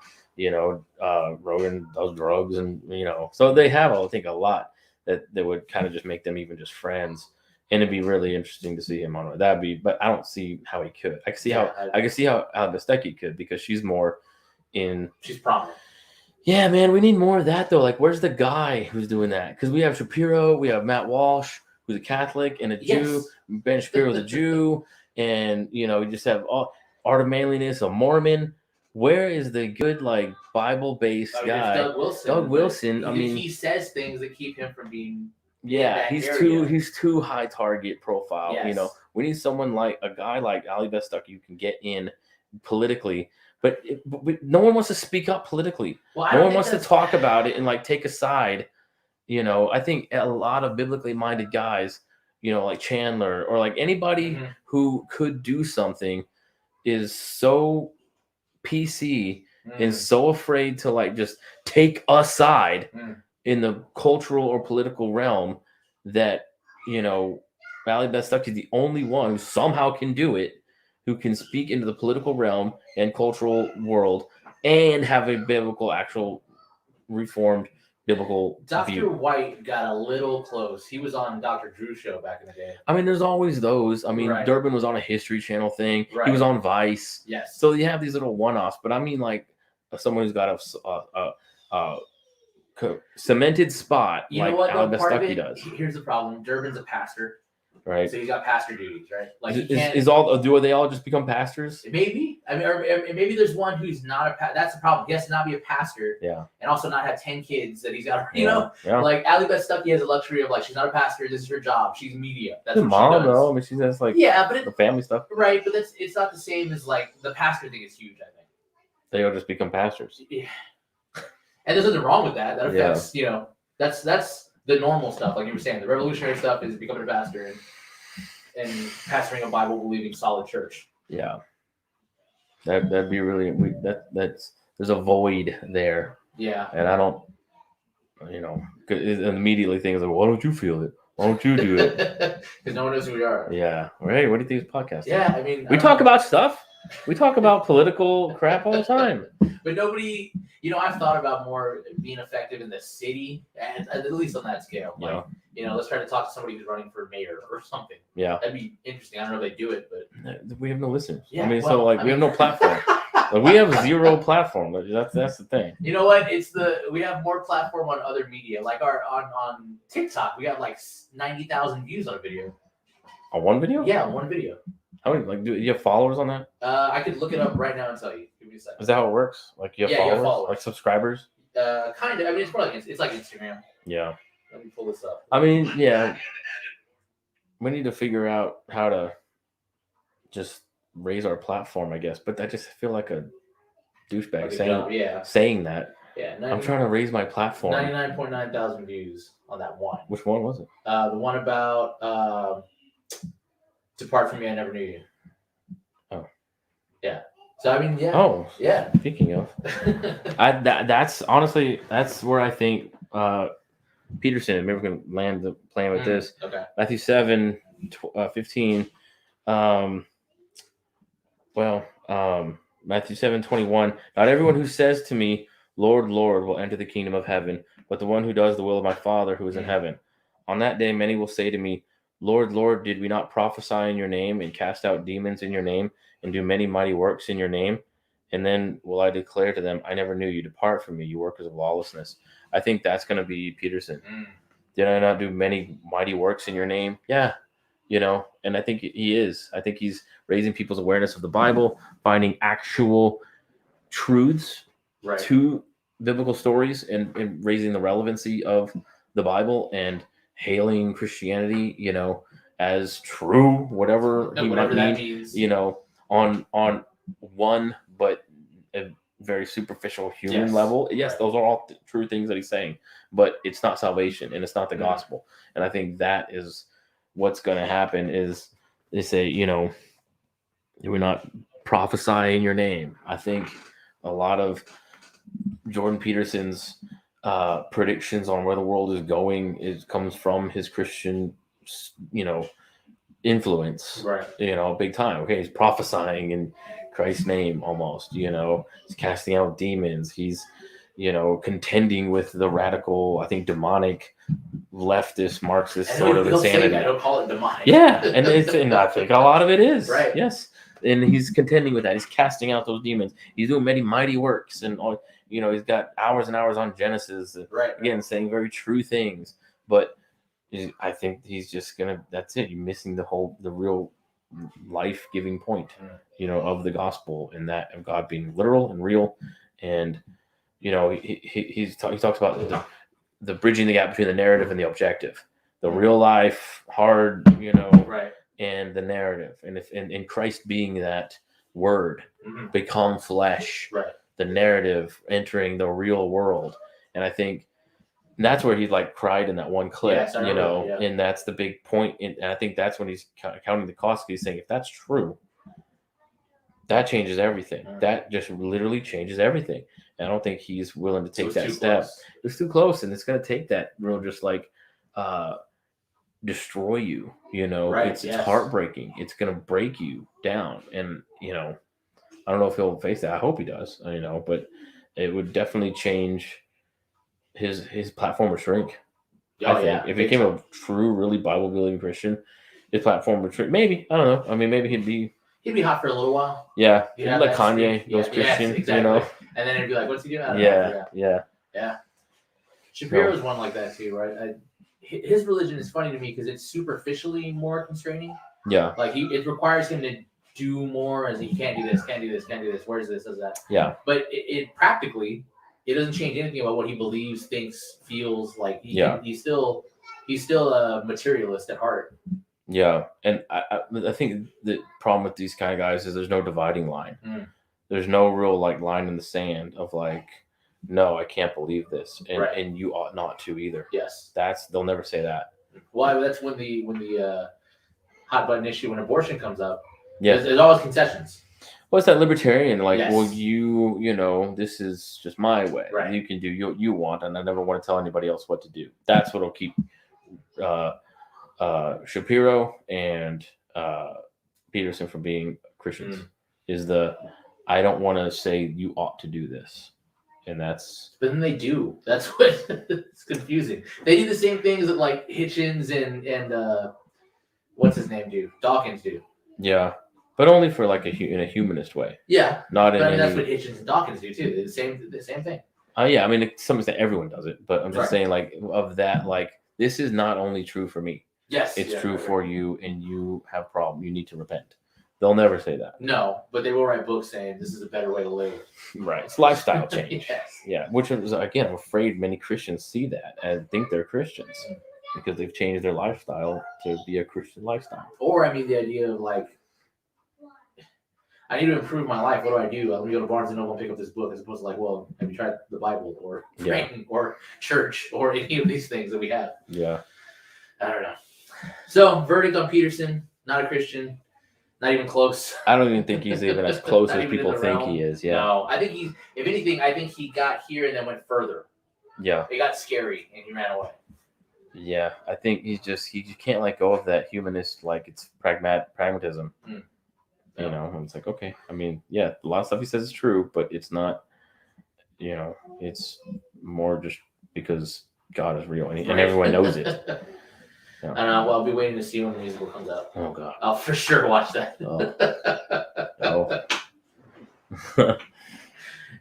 Rogan does drugs, and so they have, I think, a lot that would kind of just make them even just friends. And it'd be really interesting to see him on it. But I don't see how he could. I can see how Bestecki could, because she's more in. She's prominent. Yeah, man, we need more of that though. Like, where's the guy who's doing that? Because we have Shapiro, we have Matt Walsh, who's a Catholic and a Jew. Ben Shapiro's a Jew, and we just have Art of Manliness, a Mormon. Where is the good, like, Bible-based guy? Doug Wilson. I mean, he says things that keep him from being. Yeah, he's too high target profile. Yes. We need someone like a guy like Ali Bestucky who can get in politically, but no one wants to speak up politically. Well, no one wants to talk about it and like take a side. I think a lot of biblically minded guys, like Chandler or like anybody who could do something, is so PC and so afraid to like just take a side in the cultural or political realm that, Valley Bestucky is the only one who somehow can do it, who can speak into the political realm and cultural world and have a biblical, actual reformed biblical Dr. view. White got a little close. He was on Dr. Drew's show back in the day. I mean, there's always those. I mean, Durbin was on a History Channel thing. Right. He was on Vice. Yes. So you have these little one-offs, but I mean, like, someone who's got a cemented spot, like Al Bestucky does. Here's the problem. Durbin's a pastor. Right. So he's got pastor duties, right? Like he do they all just become pastors? Maybe. I mean, or maybe there's one who's not a that's the problem. He has to not be a pastor. Yeah. And also not have 10 kids that he's got. Yeah. Like Allie Beth Stuckey has a luxury of like she's not a pastor. This is her job. She's media. That's what mom, she does. though. I mean, she has like but the family stuff. Right, but it's not the same as like the pastor thing is huge. I think they all just become pastors. Yeah. And there's nothing wrong with that. That affects that's the normal stuff. Like you were saying, the revolutionary stuff is becoming a pastor and pastoring a Bible believing solid church. Yeah. That'd be really that's there's a void there. Yeah. And I don't, immediately things like, why don't you feel it? Why don't you do it? Because no one knows who we are. Yeah. Hey, what do you think of this podcast? Yeah, I mean, we talk about stuff. We talk about political crap all the time. But nobody, I've thought about more being effective in the city, and at least on that scale. Like, let's try to talk to somebody who's running for mayor or something. Yeah. That'd be interesting. I don't know if they do it, but we have no listeners. Yeah, we have no platform. Like, we have zero platform. That's the thing. You know what? We have more platform on other media. Like on TikTok, we got like 90,000 views on a video. On one video? Yeah, on one video. How many? Do you have followers on that? I could look it up right now and tell you. Give me a second. Is that how it works? Like you have followers? Like subscribers? Kind of. I mean, it's more like it's like Instagram. Yeah. Let me pull this up. I mean, yeah. We need to figure out how to just raise our platform, I guess. But I just feel like a douchebag saying that. Yeah. I'm trying to raise my platform. 99.9 thousand views on that one. Which one was it? The one about depart from me, I never knew you. Oh. Yeah. So I mean, yeah. Oh. Yeah. Speaking of, that's honestly where I think Peterson. Maybe we're gonna land the plan with this. Okay. Matthew 7:15. Matthew 7:21. Not everyone who says to me, Lord, Lord, will enter the kingdom of heaven, but the one who does the will of my Father who is in heaven. On that day, many will say to me, Lord, Lord, did we not prophesy in your name and cast out demons in your name and do many mighty works in your name? And then will I declare to them, I never knew you. Depart from me, you workers of lawlessness. I think that's going to be Peterson. Did I not do many mighty works in your name? Yeah. And I think he is. I think he's raising people's awareness of the Bible, finding actual truths to biblical stories and raising the relevancy of the Bible and hailing Christianity, as true, whatever he might mean, on one but a very superficial human level. Yes, those are all true things that he's saying, but it's not salvation and it's not the gospel. And I think that is what's going to happen is they say, we're not prophesying your name. I think a lot of Jordan Peterson's predictions on where the world is going comes from his Christian, influence, right? Big time. Okay, he's prophesying in Christ's name almost. He's casting out demons. He's, contending with the radical, I think, demonic, leftist, Marxist sort of insanity. I don't call it demonic. Yeah, and I think a lot of it is. Right. Yes, and he's contending with that. He's casting out those demons. He's doing many mighty works, and all. He's got hours and hours on Genesis. Again, saying very true things. But I think he's just that's it. You're missing the real life-giving point, of the gospel, and that of God being literal and real. And, he talks about the bridging the gap between the narrative and the objective, the real life, hard, and the narrative. And if Christ being that word become flesh, the narrative entering the real world. And I think that's where he cried in that one clip, and that's the big point. And I think that's when he's counting the cost. He's saying, if that's true, that changes everything. That just literally changes everything. And I don't think he's willing to take that step. It's too close. And it's going to take that real, destroy you, it's heartbreaking. It's going to break you down. And, I don't know if he'll face that. I hope he does, but it would definitely change his platform would shrink. I think if he became a true, really Bible believing Christian, his platform would shrink. Maybe, I don't know. I mean, maybe he'd be hot for a little while. Yeah, like Kanye goes Christian, exactly. And then it'd be like, what's he doing? Yeah. Shapiro's one like that too, right? his religion is funny to me because it's superficially more constraining. Yeah. Like it requires him to do more, as he can't do this, can't do this, can't do this. Where's this? Does that? Yeah. But it practically, it doesn't change anything about what he believes, thinks, feels. Like he's still a materialist at heart. Yeah, and I think the problem with these kind of guys is there's no dividing line. There's no real like line in the sand of like, no, I can't believe this, and you ought not to either. Yes, they'll never say that. Well, that's when the hot button issue when abortion comes up. Yeah, there's always concessions. Well, it's that libertarian, like, yes. well, you know, this is just my way. Right. You can do you want, and I never want to tell anybody else what to do. That's what'll keep Shapiro and Peterson from being Christians. Is I don't want to say you ought to do this. And that's... But then they do. That's what... It's confusing. They do the same things that, like, Hitchens and what's his name do? Dawkins do. Yeah. But only for, like, in a humanist way. Yeah. Not in that's what Hitchens and Dawkins do, too. They're the same thing. Yeah, I mean, to some extent, everyone does it. But I'm just saying, like, of that, like, this is not only true for me. Yes. It's true for you, and you have a problem. You need to repent. They'll never say that. No, but they will write books saying this is a better way to live. Right. It's lifestyle change. Yes. Yeah. Which is, again, I'm afraid many Christians see that and think they're Christians because they've changed their lifestyle to be a Christian lifestyle. Or, I mean, the idea of like, I need to improve my life. What do I do? I'm going to go to Barnes & Noble and pick up this book as opposed to like, well, have you tried the Bible or praying or church or any of these things that we have? Yeah. I don't know. So, verdict on Peterson, not a Christian. Not even close. I don't even think he's even as close as people think he is. Yeah. No, I think he's. If anything, I think he got here and then went further. Yeah. It got scary and he ran away. Yeah, I think he can't let go of that humanist, like it's pragmatism. You know, and it's like, okay, I mean, yeah, a lot of stuff he says is true, but it's not. You know, it's more just because God is real and everyone knows it. Yeah. I don't know. Well, I'll be waiting to see when the musical comes out. Oh God! I'll for sure watch that.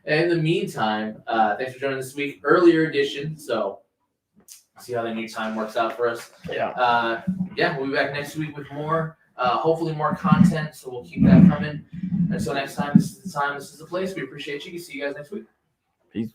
In the meantime, thanks for joining this week. Earlier edition, so see how the new time works out for us. Yeah. We'll be back next week with more. Hopefully more content, so we'll keep that coming. Until next time, this is the time. This is the place. We appreciate you. See you guys next week. Peace.